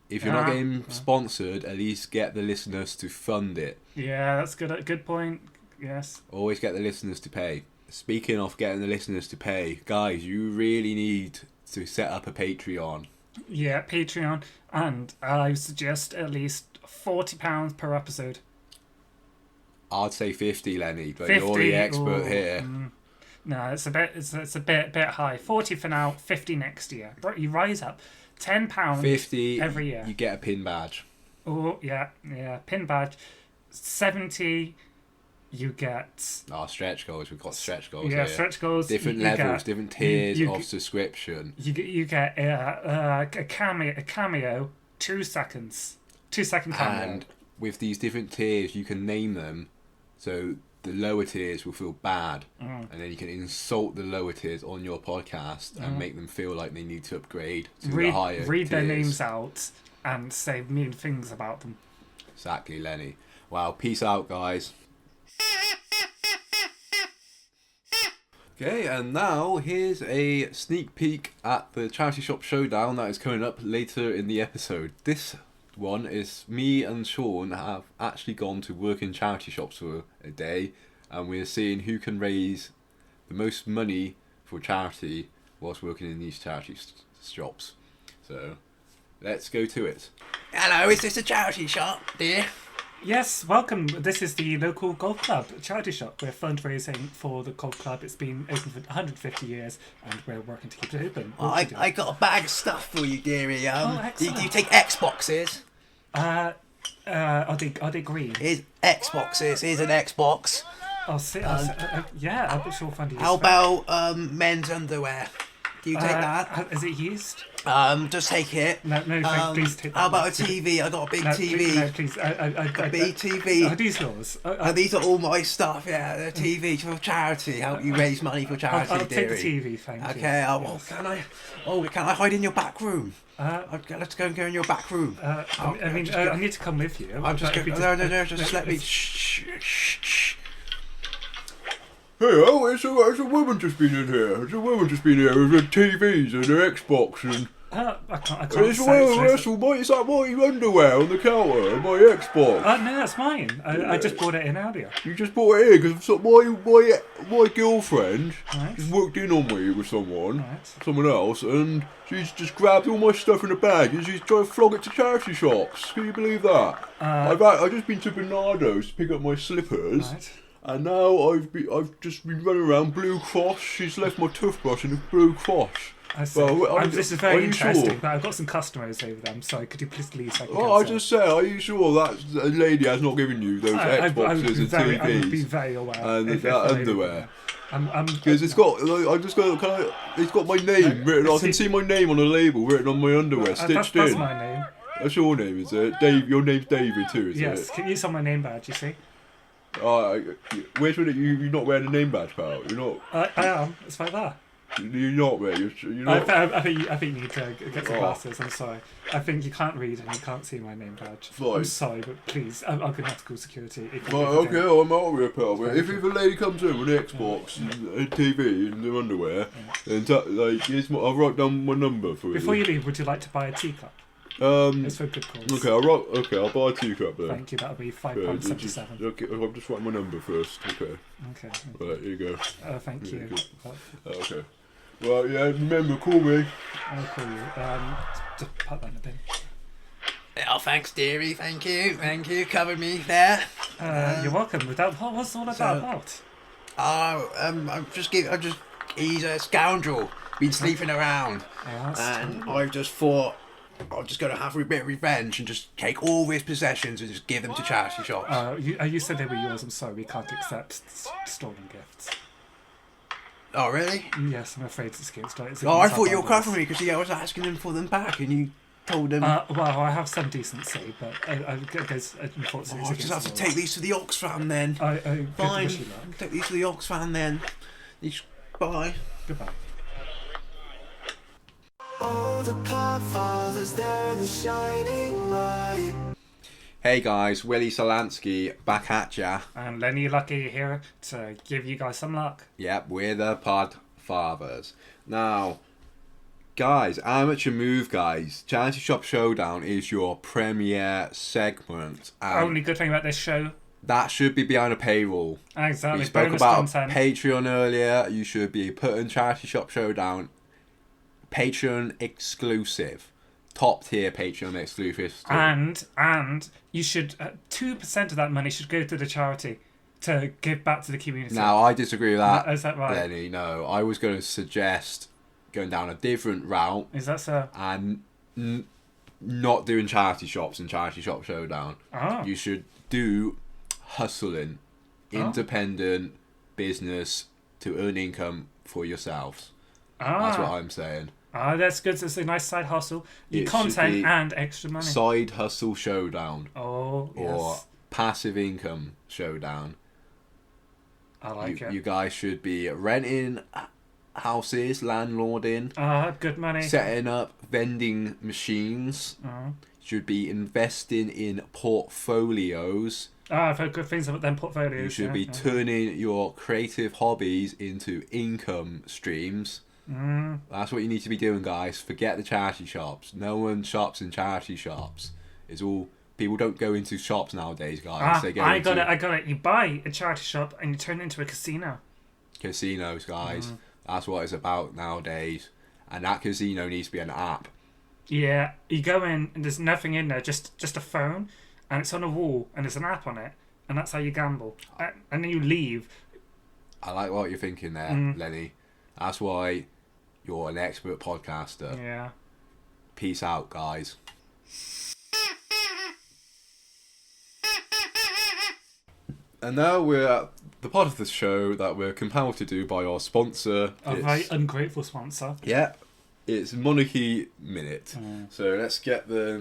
If you're not getting sponsored, at least get the listeners to fund it. Yeah, that's good. Good point. Yes. Always get the listeners to pay. Speaking of getting the listeners to pay, guys, you really need to set up a Patreon. Yeah, Patreon, and I suggest at least £40 per episode. I'd say 50, Lenny, but 50, you're the expert here. No, it's a bit high. 40 for now, 50 next year. You rise up. £10 50 every year. You get a pin badge. Oh yeah, pin badge. 70, you get. Stretch goals. We've got stretch goals. Yeah, here. stretch goals. Different levels, different tiers of subscription. You get a cameo, 2 seconds, 2-second cameo. And with these different tiers, you can name them, so the lower tiers will feel bad, and then you can insult the lower tiers on your podcast and make them feel like they need to upgrade to the higher tiers. Read their names out and say mean things about them. Exactly, Lenny. Wow, peace out, guys. Okay, and now here's a sneak peek at the charity shop showdown that is coming up later in the episode. This one is me and Shaun have actually gone to work in charity shops for a day, and we're seeing who can raise the most money for charity whilst working in these charity shops. So let's go to it. Hello, is this a charity shop, dear? Yes, welcome. This is the local golf club charity shop. We're fundraising for the golf club. It's been open for 150 years, and we're working to keep it open. I got a bag of stuff for you, dearie. Do you take Xboxes? Are they green? Here's Xboxes. Here's an Xbox. Yeah, I'll be sure fund. How about men's underwear? Do you take that? Is it used? Just take it. No, please take that. How about a TV? I got a big TV. Please. A big TV. Are these yours? These are all my stuff. Yeah, the TV for charity. Help you raise money for charity, I'll dearie. take the TV, thank you. Okay. Can I hide in your back room? Let's go in your back room. I need to come with you. I'm just going. No. Just let me. Shh. Hey, it's a woman just been in here. There's a woman just been here with TVs and an Xbox and... I can't Is that my underwear on the counter and my Xbox? No, that's mine. I just brought it in earlier. You just brought it in because my girlfriend just walked in on me with someone else, and she's just grabbed all my stuff in a bag and she's trying to flog it to charity shops. Can you believe that? I've just been to Bernardo's to pick up my slippers. Right. And now I've just been running around Blue Cross. She's left my toothbrush in a Blue Cross. I see. This is very interesting, but I've got some customers over there. I'm sorry, could you please leave so I can go I just said, are you sure that lady has not given you those Xboxes and TVs? I would be very aware. And that underwear. Because it's got my name written. I can see my name on a label written on my underwear, stitched in. That's my name. That's your name, is it? Dave. Your name's David too, is it? Yes. Can you see my name badge? You see? Where's when you're not wearing a name badge, pal? You're not. I am. It's like that. You're not, mate. You're not. I think you need to get some glasses. I'm sorry. I think you can't read and you can't see my name badge. Fine. I'm sorry, but please, I'm going to have to call security. Okay, I'm out of pal. If a lady comes in with an Xbox and TV and their underwear, and I'll write down my number for you. Before you leave, would you like to buy a teacup? It's for good cause. Okay, I'll buy a teacup then. Thank you. That'll be £5.77. Okay, I'll just write my number first. Okay. Okay. Right, here you go. Thank you. Okay. Well, yeah, remember, call me. I'll call you. Just put that in the bin. Oh, thanks, dearie. Thank you. Covered me there. You're welcome. What was all of that about? He's a scoundrel. Been sleeping around, and I just thought I'm just gonna have a bit of revenge and just take all his possessions and just give them to charity shops. You said they were yours. I'm sorry, we can't accept stolen gifts. Oh, really? Yes, I'm afraid it's against. I thought you were covering me because I was asking them for them back, and you told them. Well, I have some decency, but I guess unfortunately, I just have to take these to the Oxfam then. Fine. Take these to the Oxfam then. Bye. Goodbye. Oh, the Podfathers, they're the shining light. Hey guys, Willie Solansky back at ya. And Lenny Lucky here to give you guys some luck. Yep, we're the Podfathers. Now, guys, amateur move, guys. Charity Shop Showdown is your premiere segment. Only good thing about this show. That should be behind a paywall. Exactly. We spoke bonus about content. Patreon earlier. You should be putting Charity Shop Showdown Patreon exclusive. Top tier Patreon exclusive. And you should 2% of that money should go to the charity to give back to the community. Now I disagree with that. Is that right? Lenny, no. I was going to suggest going down a different route. Is that so? And not doing charity shops and Charity Shop Showdown. Oh. You should do hustling, independent business to earn income for yourselves. That's what I'm saying. That's good. It's a nice side hustle. Content and extra money. Side hustle showdown. Oh, yes. Or passive income showdown. I like it. You guys should be renting houses, landlording. Good money. Setting up vending machines. Should be investing in portfolios. I've heard good things about them portfolios. You should be turning your creative hobbies into income streams. That's what you need to be doing, guys. Forget the charity shops. No one shops in charity shops. It's all people don't go into shops nowadays, guys. They go I got it. You buy a charity shop and you turn it into a casino. Casinos, guys. That's what it's about nowadays. And that casino needs to be an app. Yeah, you go in and there's nothing in there, just a phone, and it's on a wall and there's an app on it, and that's how you gamble. And then you leave. I like what you're thinking there, Lenny. That's why you're an expert podcaster. Yeah. Peace out, guys. And now we're at the part of the show that we're compelled to do by our sponsor. A very ungrateful sponsor. Yeah. It's Monarchy Minute. So let's get the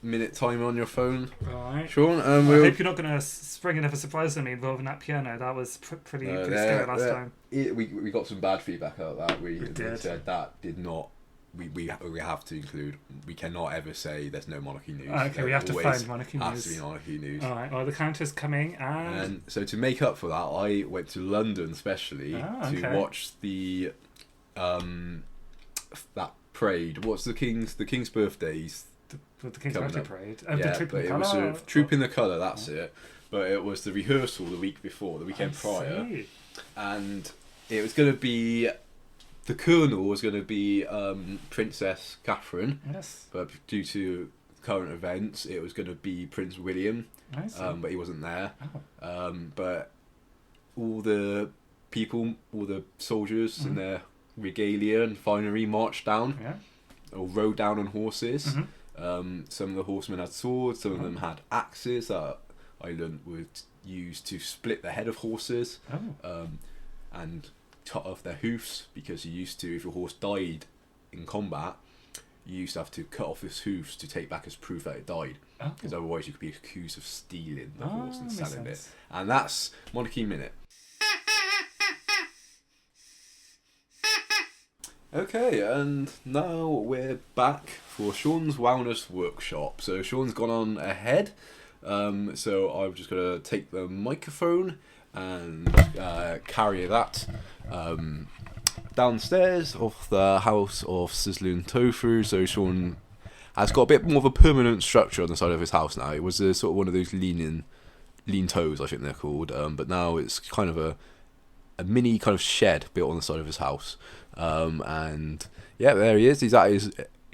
minute timer on your phone. Right. Shaun, I hope you're not going to spring another surprise on me involving that piano. That was pretty scary last time. We got some bad feedback out of that. We said that did not. We have to include. We cannot ever say there's no monarchy news. Okay, we have to find monarchy news. Has to be monarchy news. All right. Well, the counter's coming, and so to make up for that, I went to London especially to watch the that parade. What's the king's birthdays? The King's Birthday Parade. It was sort of Troop in the Colour. That's it. But it was the rehearsal the week before, the weekend prior, and it was going to be. The Colonel was going to be Princess Catherine, but due to current events, it was going to be Prince William, but he wasn't there. But all the people, all the soldiers in their regalia and finery marched down, or rode down on horses. Some of the horsemen had swords, some of them had axes that I learned would use to split the head of horses, and cut off their hoofs, because you used to, if your horse died in combat, you used to have to cut off his hoofs to take back as proof that it died, because otherwise you could be accused of stealing the horse and selling it. And that's Monarchy Minute. Okay, and now we're back for Shaun's Wellness Workshop. So Shaun's gone on ahead. So I'm just going to take the microphone and carry that downstairs off the house of sizzling tofu. So Shaun has got a bit more of a permanent structure on the side of his house now. It was sort of one of those lean toes, I think they're called. But now it's kind of a mini kind of shed built on the side of his house. And yeah, there he is. He's at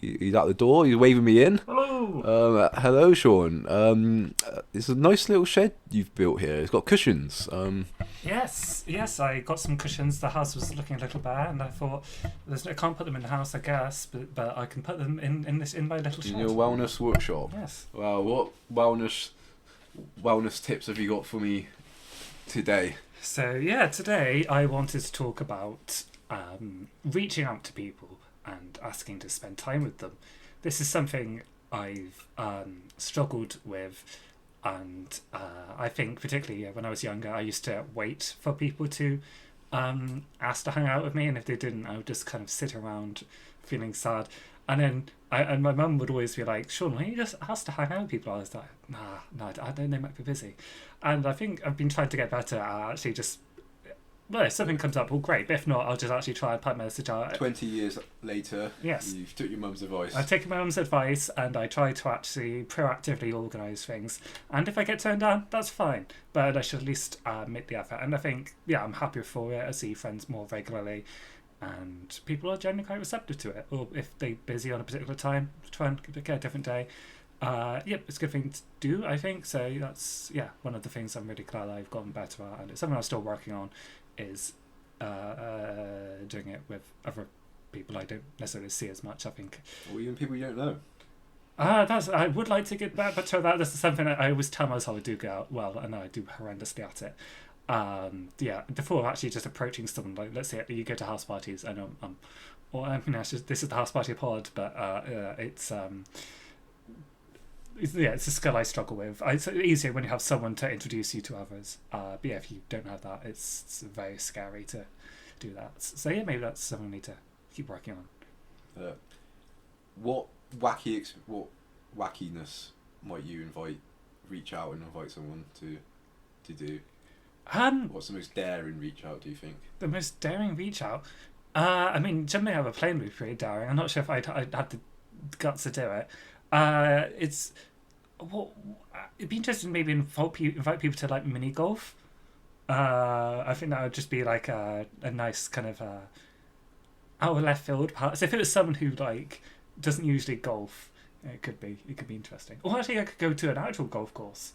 the door. He's waving me in. Hello. Hello, Shaun. It's a nice little shed you've built here. It's got cushions. Yes. I got some cushions. The house was looking a little bare, and I thought, I can't put them in the house, I guess, but I can put them in my little shed. In your wellness workshop. Yes. Well, what wellness tips have you got for me today? So yeah, today I wanted to talk about reaching out to people and asking to spend time with them. This is something I've struggled with, and I think particularly when I was younger, I used to wait for people to ask to hang out with me, and if they didn't, I would just kind of sit around feeling sad. And then my mum would always be like, Shaun, why don't you just ask to hang out with people? I was like, no, I don't, they might be busy. And I think I've been trying to get better at actually just, well, if something comes up, well, great. But if not, I'll just actually try and pipe my message out. 20 years later, yes, you've took your mum's advice. I've taken my mum's advice, and I try to actually proactively organise things. And if I get turned down, that's fine. But I should at least make the effort. And I think, yeah, I'm happier for it. I see friends more regularly, and people are generally quite receptive to it. Or if they're busy on a particular time, try and get a different day. It's a good thing to do, I think. So that's, one of the things I'm really glad I've gotten better at, and it's something I'm still working on, is doing it with other people I don't necessarily see as much, I think. Or even people you don't know. I would like to get better at that. This is something that I always tell myself I do get out well, and I do horrendously at it. Before actually just approaching someone, like, let's say you go to house parties, and this is the house party pod, but it's a skill I struggle with. It's easier when you have someone to introduce you to others. But yeah, if you don't have that, it's very scary to do that. So yeah, maybe that's something I need to keep working on. What wackiness might you reach out and invite someone to do? What's the most daring reach out, do you think? The most daring reach out? Jumping out of a plane would be pretty daring. I'm not sure if I'd had the guts to do it. It'd be interesting maybe invite people to like mini golf. I think that would just be like a nice kind of out of left field part. So if it was someone who like doesn't usually golf, it could be interesting. Or actually, I could go to an actual golf course.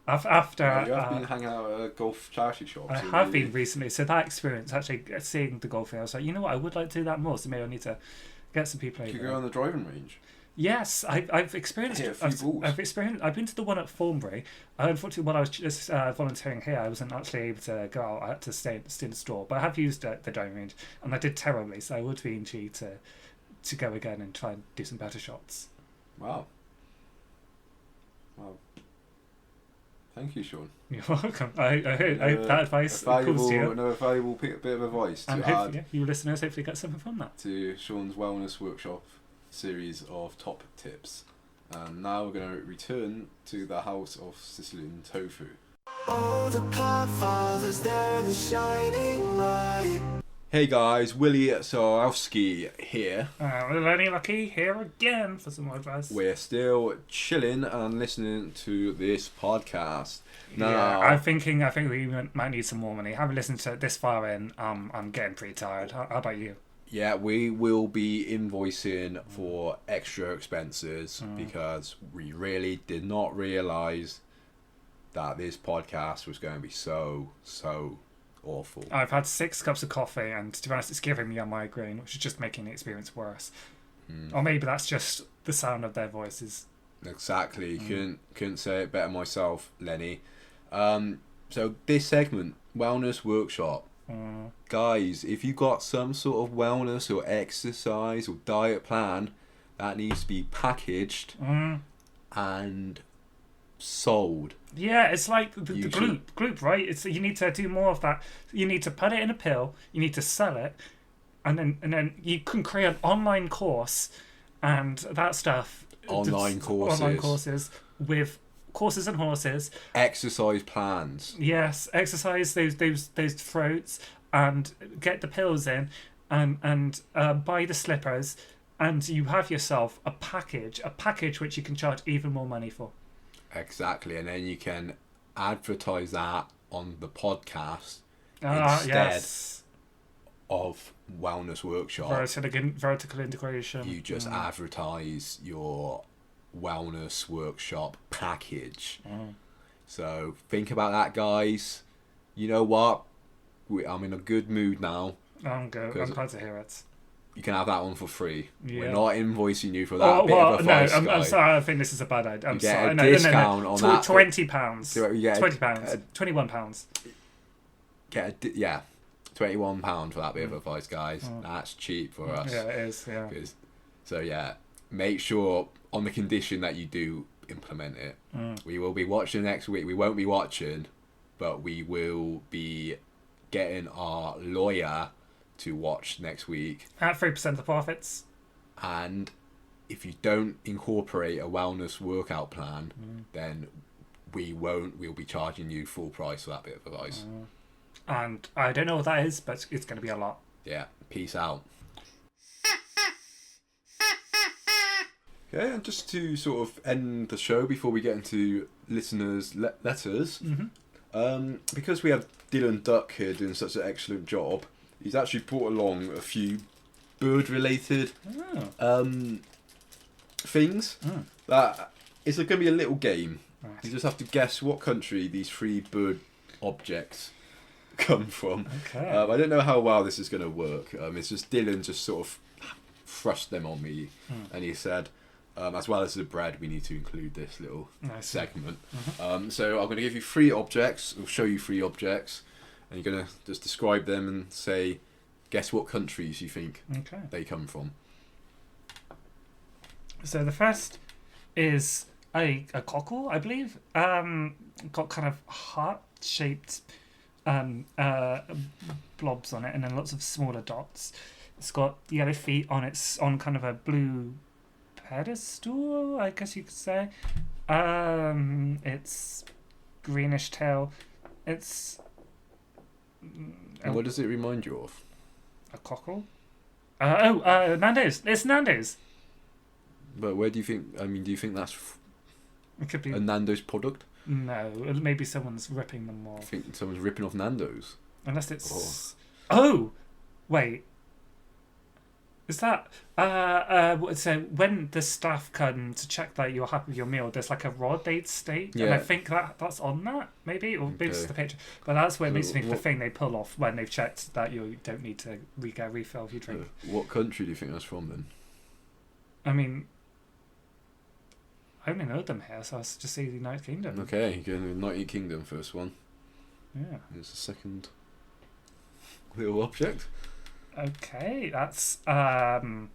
After you have been hanging out at a golf charity shop. I have been recently. So that experience, actually seeing the golfing, I was like, you know what, I would like to do that more. So maybe I need to get some people. You go on the driving range. Yes, I've experienced. I've been to the one at Thornbury. Unfortunately, when I was just volunteering here, I wasn't actually able to go out. I had to stay in the store. But I have used the driving range, and I did terribly. So I would be intrigued to go again and try and do some better shots. Wow. Thank you, Shaun. You're welcome. I hope that advice calls to you. Another valuable bit of advice and to add. You listeners hopefully get something from that. To Shaun's Wellness Workshop series of top tips. And now we're going to return to the house of sizzling tofu. Oh, the Podfathers, they're the shining light. Hey guys, Willie Sorowski here. Lenny Lucky here again for some more advice. We're still chilling and listening to this podcast. Now, yeah, I think we might need some more money. Having listened to it this far in, I'm getting pretty tired. How about you? Yeah, we will be invoicing for extra expenses because we really did not realise that this podcast was going to be so awful. I've had 6 cups of coffee, and to be honest, it's giving me a migraine, which is just making the experience worse. Or maybe that's just the sound of their voices. Exactly. Couldn't say it better myself, Lenny. So this segment, Wellness Workshop. Guys, if you got some sort of wellness or exercise or diet plan that needs to be packaged and sold. Yeah, it's like the gloop, right? It's you need to do more of that. You need to put it in a pill. You need to sell it. and then you can create an online course, and that stuff. Online courses with courses and horses. Exercise plans. Yes, exercise those throats and get the pills in, and buy the slippers, and you have yourself a package which you can charge even more money for. Exactly, and then you can advertise that on the podcast of Wellness Workshop. Vertical integration. You just advertise your Wellness Workshop package. So think about that, guys. You know what? I'm in a good mood now. I'm good. I'm glad to hear it. You can have that one for free. Yeah. We're not invoicing you for that bit of advice, no, I'm sorry. I think this is a bad idea. I'm sorry. You get a discount on that. £20. £20. £21. £21 for that bit of advice, guys. That's cheap for us. Yeah, it is. Yeah. So yeah, make sure on the condition that you do implement it. We will be watching next week. We won't be watching, but we will be getting our lawyer to watch next week at 3% of the profits. And if you don't incorporate a wellness workout plan, then we'll be charging you full price for that bit of advice. And I don't know what that is, but it's going to be a lot. Yeah, peace out. Okay, and just to sort of end the show before we get into listeners' letters, because we have Dylan Duck here doing such an excellent job, he's actually brought along a few bird-related things. That it's going to be a little game. Right. You just have to guess what country these 3 bird objects come from. Okay. I don't know how well this is going to work. It's just Dylan just sort of thrust them on me, and he said, as well as the bread, we need to include this little segment. So I'm going to give you 3 objects. I'll show you 3 objects, and you're going to just describe them and say, guess what countries you think they come from. So the first is a cockle, I believe. Got kind of heart-shaped blobs on it, and then lots of smaller dots. It's got yellow feet on kind of a blue pedestal, I guess you could say. It's greenish tail. It's and what does it remind you of? A cockle? Nando's. It's Nando's. But where do you think? I mean, do you think that's it could be a Nando's product? No, maybe someone's ripping them off. I think someone's ripping off Nando's. Unless it's. Oh, wait. Is that so when the staff come to check that you're happy with your meal, there's like a rod they'd stake, and I think that's on that, maybe, or maybe it's the picture. But that's what it makes me think the thing they pull off when they've checked that you don't need to get a refill of your drink. What country do you think that's from then? I mean, I only know them here, so I'll just say the United Kingdom. Okay, you're going to the United Kingdom, first one. Yeah. Here's the second little object. Okay, that's I'm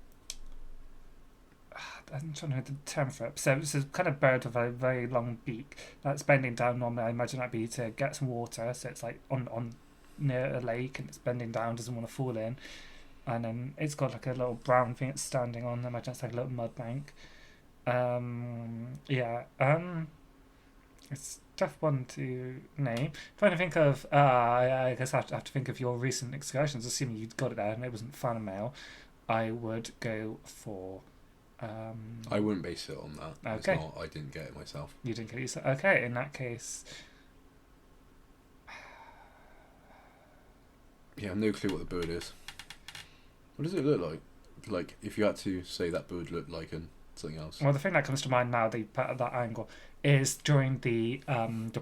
trying to know the term for it. So it's a kind of bird with a very long beak that's bending down. Normally, I imagine that'd be to get some water. So it's like on near a lake, and it's bending down, doesn't want to fall in. And then it's got like a little brown thing it's standing on. I imagine it's like a little mud bank. It's a tough one to name. Trying to think of, I guess I have to think of your recent excursions. Assuming you got it there and it wasn't fan mail, I would go for. I wouldn't base it on that. Okay. I didn't get it myself. You didn't get it yourself. Okay, in that case. Yeah, I have no clue what the bird is. What does it look like? Like, if you had to say that bird looked like something else. Well, the thing that comes to mind now, at that angle, is during the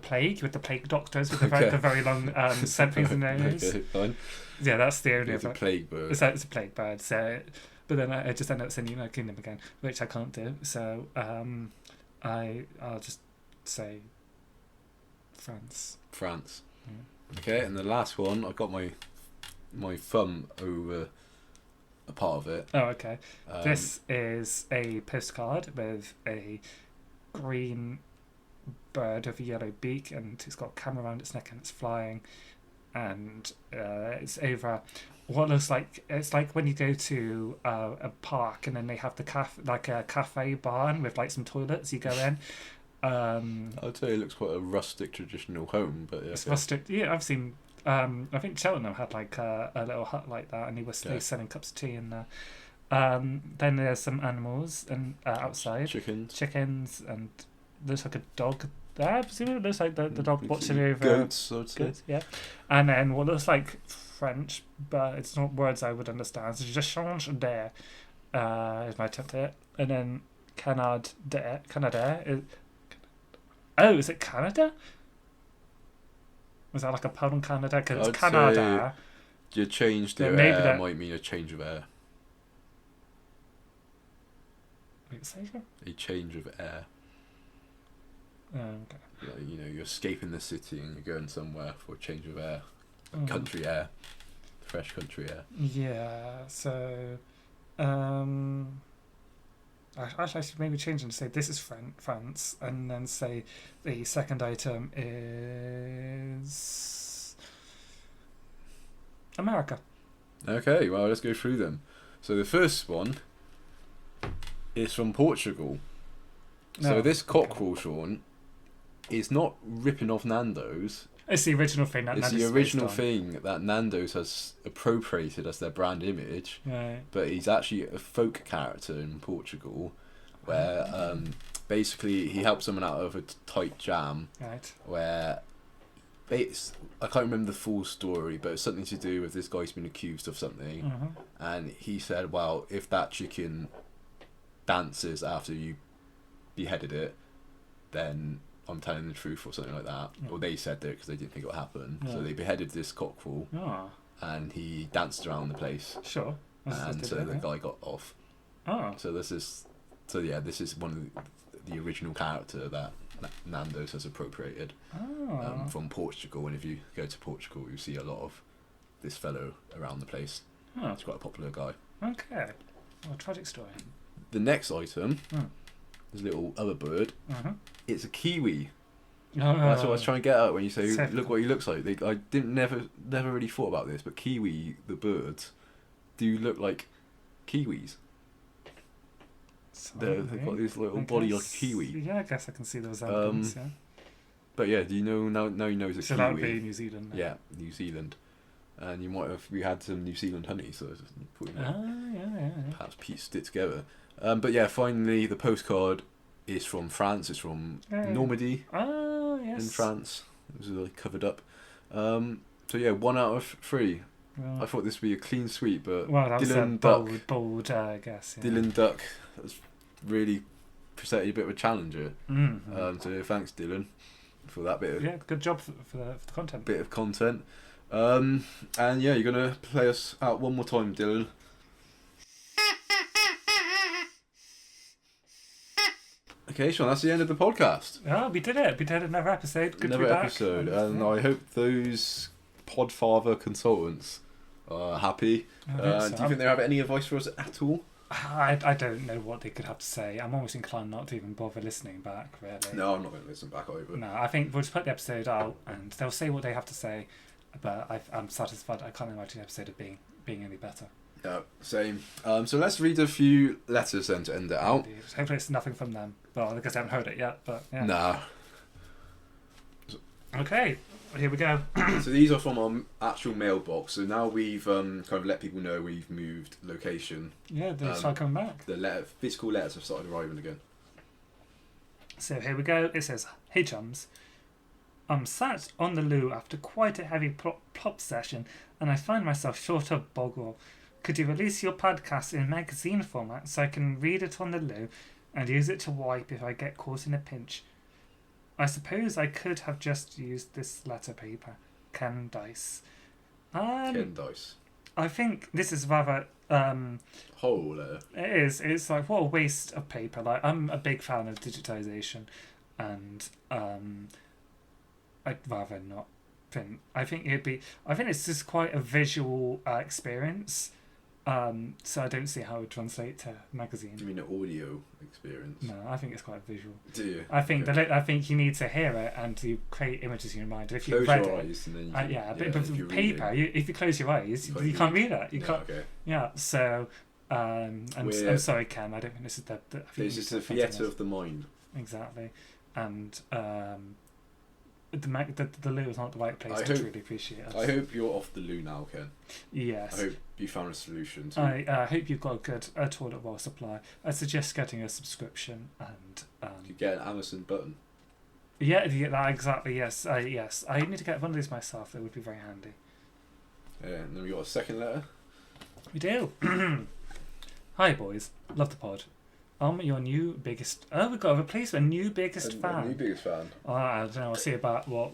plague, with the plague doctors with the very long things in their nose. Okay, fine. Yeah, that's the only. It's a plague bird. It's a plague bird. So, but then I just end up saying United Kingdom again, which I can't do. So, I'll just say France. France. Yeah. Okay, and the last one, I got my thumb over a part of it. Oh, okay. This is a postcard with a green bird with a yellow beak, and it's got a camera around its neck and it's flying, and it's over what looks like, it's like when you go to a park and then they have the a cafe barn with like some toilets. You go in. I'd say it looks quite a rustic traditional home, but yeah. It's rustic. Yeah, I've seen. I think Cheltenham had like a little hut like that, and they were selling cups of tea in there. Then there's some animals and outside. Chickens, and looks like a dog there. Presumably, it looks like the dog watching over. Goats, I would say. Goats, yeah. And then what looks like French, but it's not words I would understand. So just change there. Is my attempt at it. And then Canada. Is it Canada? Was that like a pub in Canada? Because it's Canada. You change the air might mean a change of air. Wait, say so? A change of air. Okay. Yeah, you're escaping the city and you're going somewhere for a change of air. Country air. Fresh country air. Yeah, so... I should maybe change and say this is France, and then say the second item is America. Okay, well, let's go through them. So the first one is from Portugal. So this cockerel, Sean, is not ripping off Nando's. It's the original thing that Nando's the original thing that Nando's has appropriated as their brand image. Right. But he's actually a folk character in Portugal, where basically he helps someone out of a tight jam. Right. Where I can't remember the full story, but it's something to do with this guy's been accused of something, and he said, "Well, if that chicken dances after you beheaded it, then I'm telling the truth," or something like that. Or they said that because they didn't think it would happen. So they beheaded this cockerel, and he danced around the place. Sure. And so the guy got off. So this is one of the original character that Nando's has appropriated from Portugal. And if you go to Portugal, you see a lot of this fellow around the place. He's quite a popular guy. Okay. Well, a tragic story. The next item is a little other bird. It's a kiwi. That's what I was trying to get at when you say, look what he looks like. I never really thought about this, but kiwi, the birds, do look like kiwis. They've got this little body like a kiwi. Yeah, I guess I can see the resemblance, yeah. But yeah, do you know, now you know it's a kiwi. So that would be New Zealand. Yeah, New Zealand. And we had some New Zealand honey, so just perhaps pieced it together. But yeah, finally the postcard is from France. It's from Normandy. Oh, yes. In France. It was really covered up. So yeah, 1 out of 3. Well, I thought this would be a clean sweep, but Dylan Duck, bold, I guess. Yeah. Dylan Duck has really presented a bit of a challenger. So thanks, Dylan, for that bit of good job for the content. Bit of content. And yeah, you're gonna play us out one more time, Dylan. Okay, Sean, that's the end of the podcast. Oh, we did it. We did another episode. Good to be back. Episode, and I hope those Podfather consultants are happy. Do you think they have any advice for us at all? I don't know what they could have to say. I'm almost inclined not to even bother listening back, really. No, I'm not going to listen back either. No, I think we'll just put the episode out and they'll say what they have to say, but I'm satisfied. I can't imagine the episode of being any better. No, same. So let's read a few letters then to end it out. Indeed. Hopefully it's nothing from them. Well, I guess I haven't heard it yet, but yeah. Nah. Okay, here we go. So these are from our actual mailbox. So now we've kind of let people know we've moved location. Yeah, they start coming back. The physical letters have started arriving again. So here we go. It says, "Hey chums, I'm sat on the loo after quite a heavy plop session, and I find myself short of boggle. Could you release your podcast in magazine format so I can read it on the loo and use it to wipe if I get caught in a pinch? I suppose I could have just used this letter paper. Ken Dice." Ken Dice. I think this is rather... whole letter. It is. It's like, what a waste of paper. Like, I'm a big fan of digitization, and I'd rather not print. I think it's just quite a visual experience. So I don't see how it would translate to magazine. I mean, an audio experience. No, I think it's quite visual. Do you? I think Okay. I think you need to hear it and you create images in your mind. If you Close read your it, eyes and then you can, but if you're paper. reading, If you close your eyes, you can't read it. You can't. Okay. Yeah. So, I'm sorry, Ken. I don't think this is the. I think It's you just need a to focus on theatre this. of the mind. Exactly, and the loo is not the right place I to hope- truly appreciate us. I hope you're off the loo now, Ken. Yes. I hope you found a solution to I hope you've got a good toilet roll supply. I suggest getting a subscription and you get an Amazon button. yeah, that exactly. Yes, yes. I need to get one of these myself. That would be very handy. Yeah, and then we got a second letter. We do. Hi boys, love the pod. I'm your new biggest. Oh, we've got a replacement. New biggest A fan. new biggest fan. Oh, I don't know. I'll see about what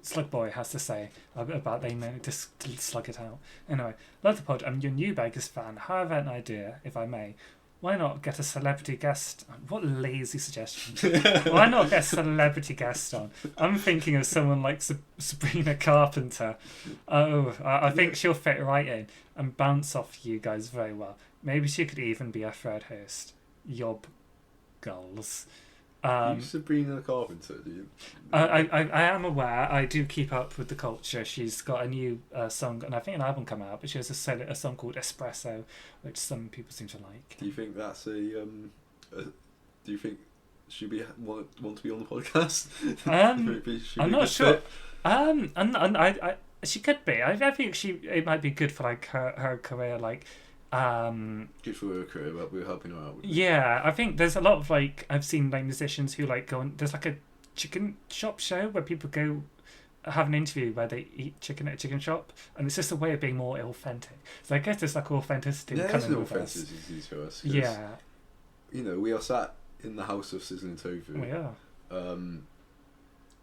Slug Boy has to say about they may just slug it out. Anyway, love the pod. I'm your new biggest fan. However, an idea, if I may. Why not get a celebrity guest? What lazy suggestion. Why not get a celebrity guest on? I'm thinking of someone like Sabrina Carpenter. Oh, I think she'll fit right in and bounce off you guys very well. Maybe she could even be a third host. Yob Gulls. You Sabrina the Carpenter, do you? I am aware. I do keep up with the culture. She's got a new song, and I think an album come out. But she has a song called Espresso, which some people seem to like. Do you think that's do you think she'd be want to be on the podcast? I'm not sure. And I she could be. I think it might be good for like her career. Like, good for her career, but we're helping her out. yeah, I think there's a lot of like I've seen like musicians who like go on. There's like a chicken shop show where people go have an interview where they eat chicken at a chicken shop, and it's just a way of being more authentic. So I guess there's like authenticity. Yeah, there's coming no with us. offences to us. 'Cause, Yeah, you know, we are sat in the house of sizzling tofu. we are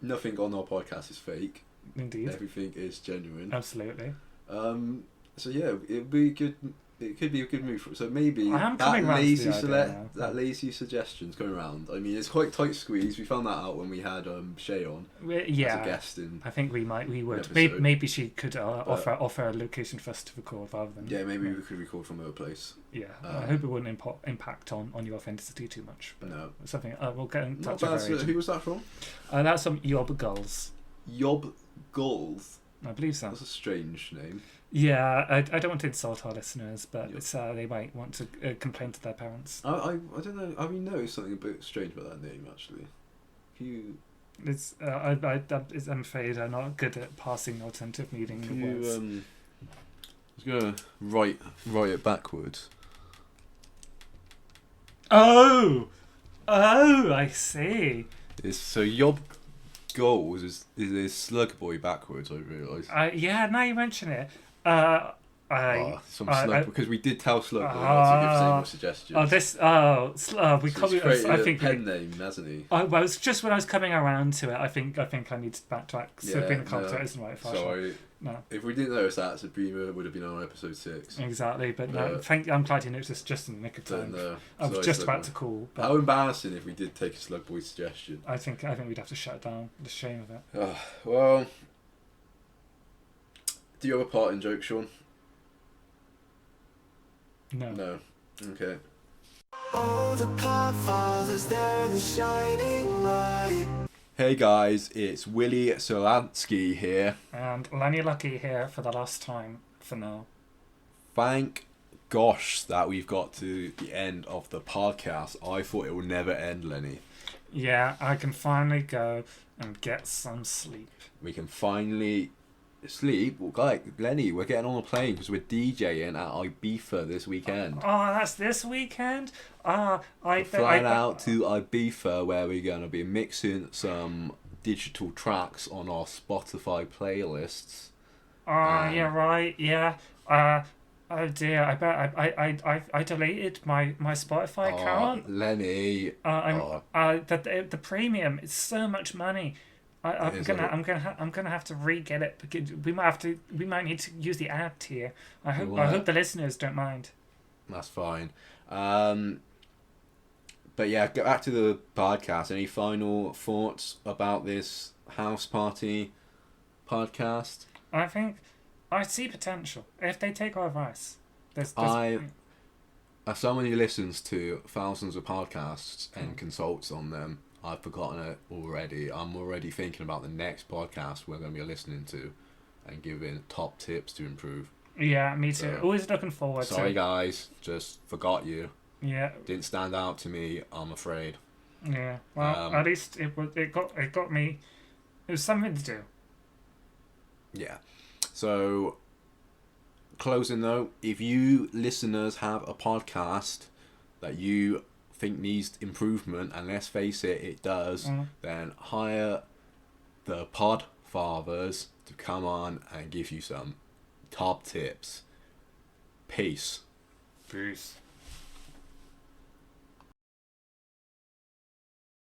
Nothing on our podcast is fake. indeed, Everything is genuine. absolutely. So yeah, it'd be good. It could be a good move for it. So maybe I am that coming round to lazy the idea now. that lazy suggestion's going around. I mean, it's quite tight squeeze. We found that out when we had Shay on as a Yeah, guest in. I think we would. Episode. Maybe she could offer a location for us to record rather than. Yeah, maybe we could record from her place. Yeah, I hope it wouldn't impact on your authenticity too much. But No. something we'll get in Not touch with bad. her So agent. who was that from? That's some Yob Gulls. Yob Gulls. I believe so. That's a strange name. Yeah, I don't want to insult our listeners, but Yep. it's they might want to complain to their parents. I don't know. I mean, noticed something a bit strange about that name actually. If you It's I'm afraid I'm not good at passing alternative meaning words. I was gonna write it backwards. Oh, I see. It's so Yob Goals is Slug Boy backwards. I realised. Yeah, now you mention it. Because we did tell Slug Boy not to give any more suggestions. We So call he's it. created I a think. pen name, hasn't he? Well, it's just when I was coming around to it. I think I need to backtrack. Yeah, Sabrina no. Carpenter isn't right fashion. Sorry, No, if we didn't notice that, Sabrina would have been on episode 6. exactly. But no, I'm glad you noticed just in the nick of time. Then, I was sorry, just Slug about Boy. to call, but How embarrassing if we did take a Slug Boy suggestion. I think we'd have to shut it down. The shame of it. Oh, well, do you have a part in joke, Sean? No. No. Okay. Oh, the Podfathers, they're the shining light. Hey guys, it's Willie Solansky here. And Lenny Lucky here for the last time for now. Thank gosh that we've got to the end of the podcast. I thought it would never end, Lenny. Yeah, I can finally go and get some sleep. We can finally sleep. Well, like, Lenny, we're getting on a plane because we're DJing at Ibiza this weekend. Oh, that's this weekend? We're flying out to Ibiza where we're going to be mixing some digital tracks on our Spotify playlists. Yeah, right, yeah. Oh dear, I bet I deleted my Spotify account. Lenny. The premium is so much money. I'm It is gonna have to re-get it because we might need to use the ad tier. I hope the listeners don't mind. That's fine. But yeah, get back to the podcast. Any final thoughts about this house party podcast? I think I see potential if they take our advice. There's As someone who listens to thousands of podcasts and consults on them, I've forgotten it already. I'm already thinking about the next podcast we're going to be listening to and giving top tips to improve. Yeah, me too. So, Always looking forward to. Sorry guys, just forgot you. Yeah. Didn't stand out to me, I'm afraid. Yeah. Well, at least it got me. It was something to do. Yeah. So, closing note, if you listeners have a podcast that you think needs improvement, and let's face it, it does, then hire the Podfathers to come on and give you some top tips. Peace. Peace.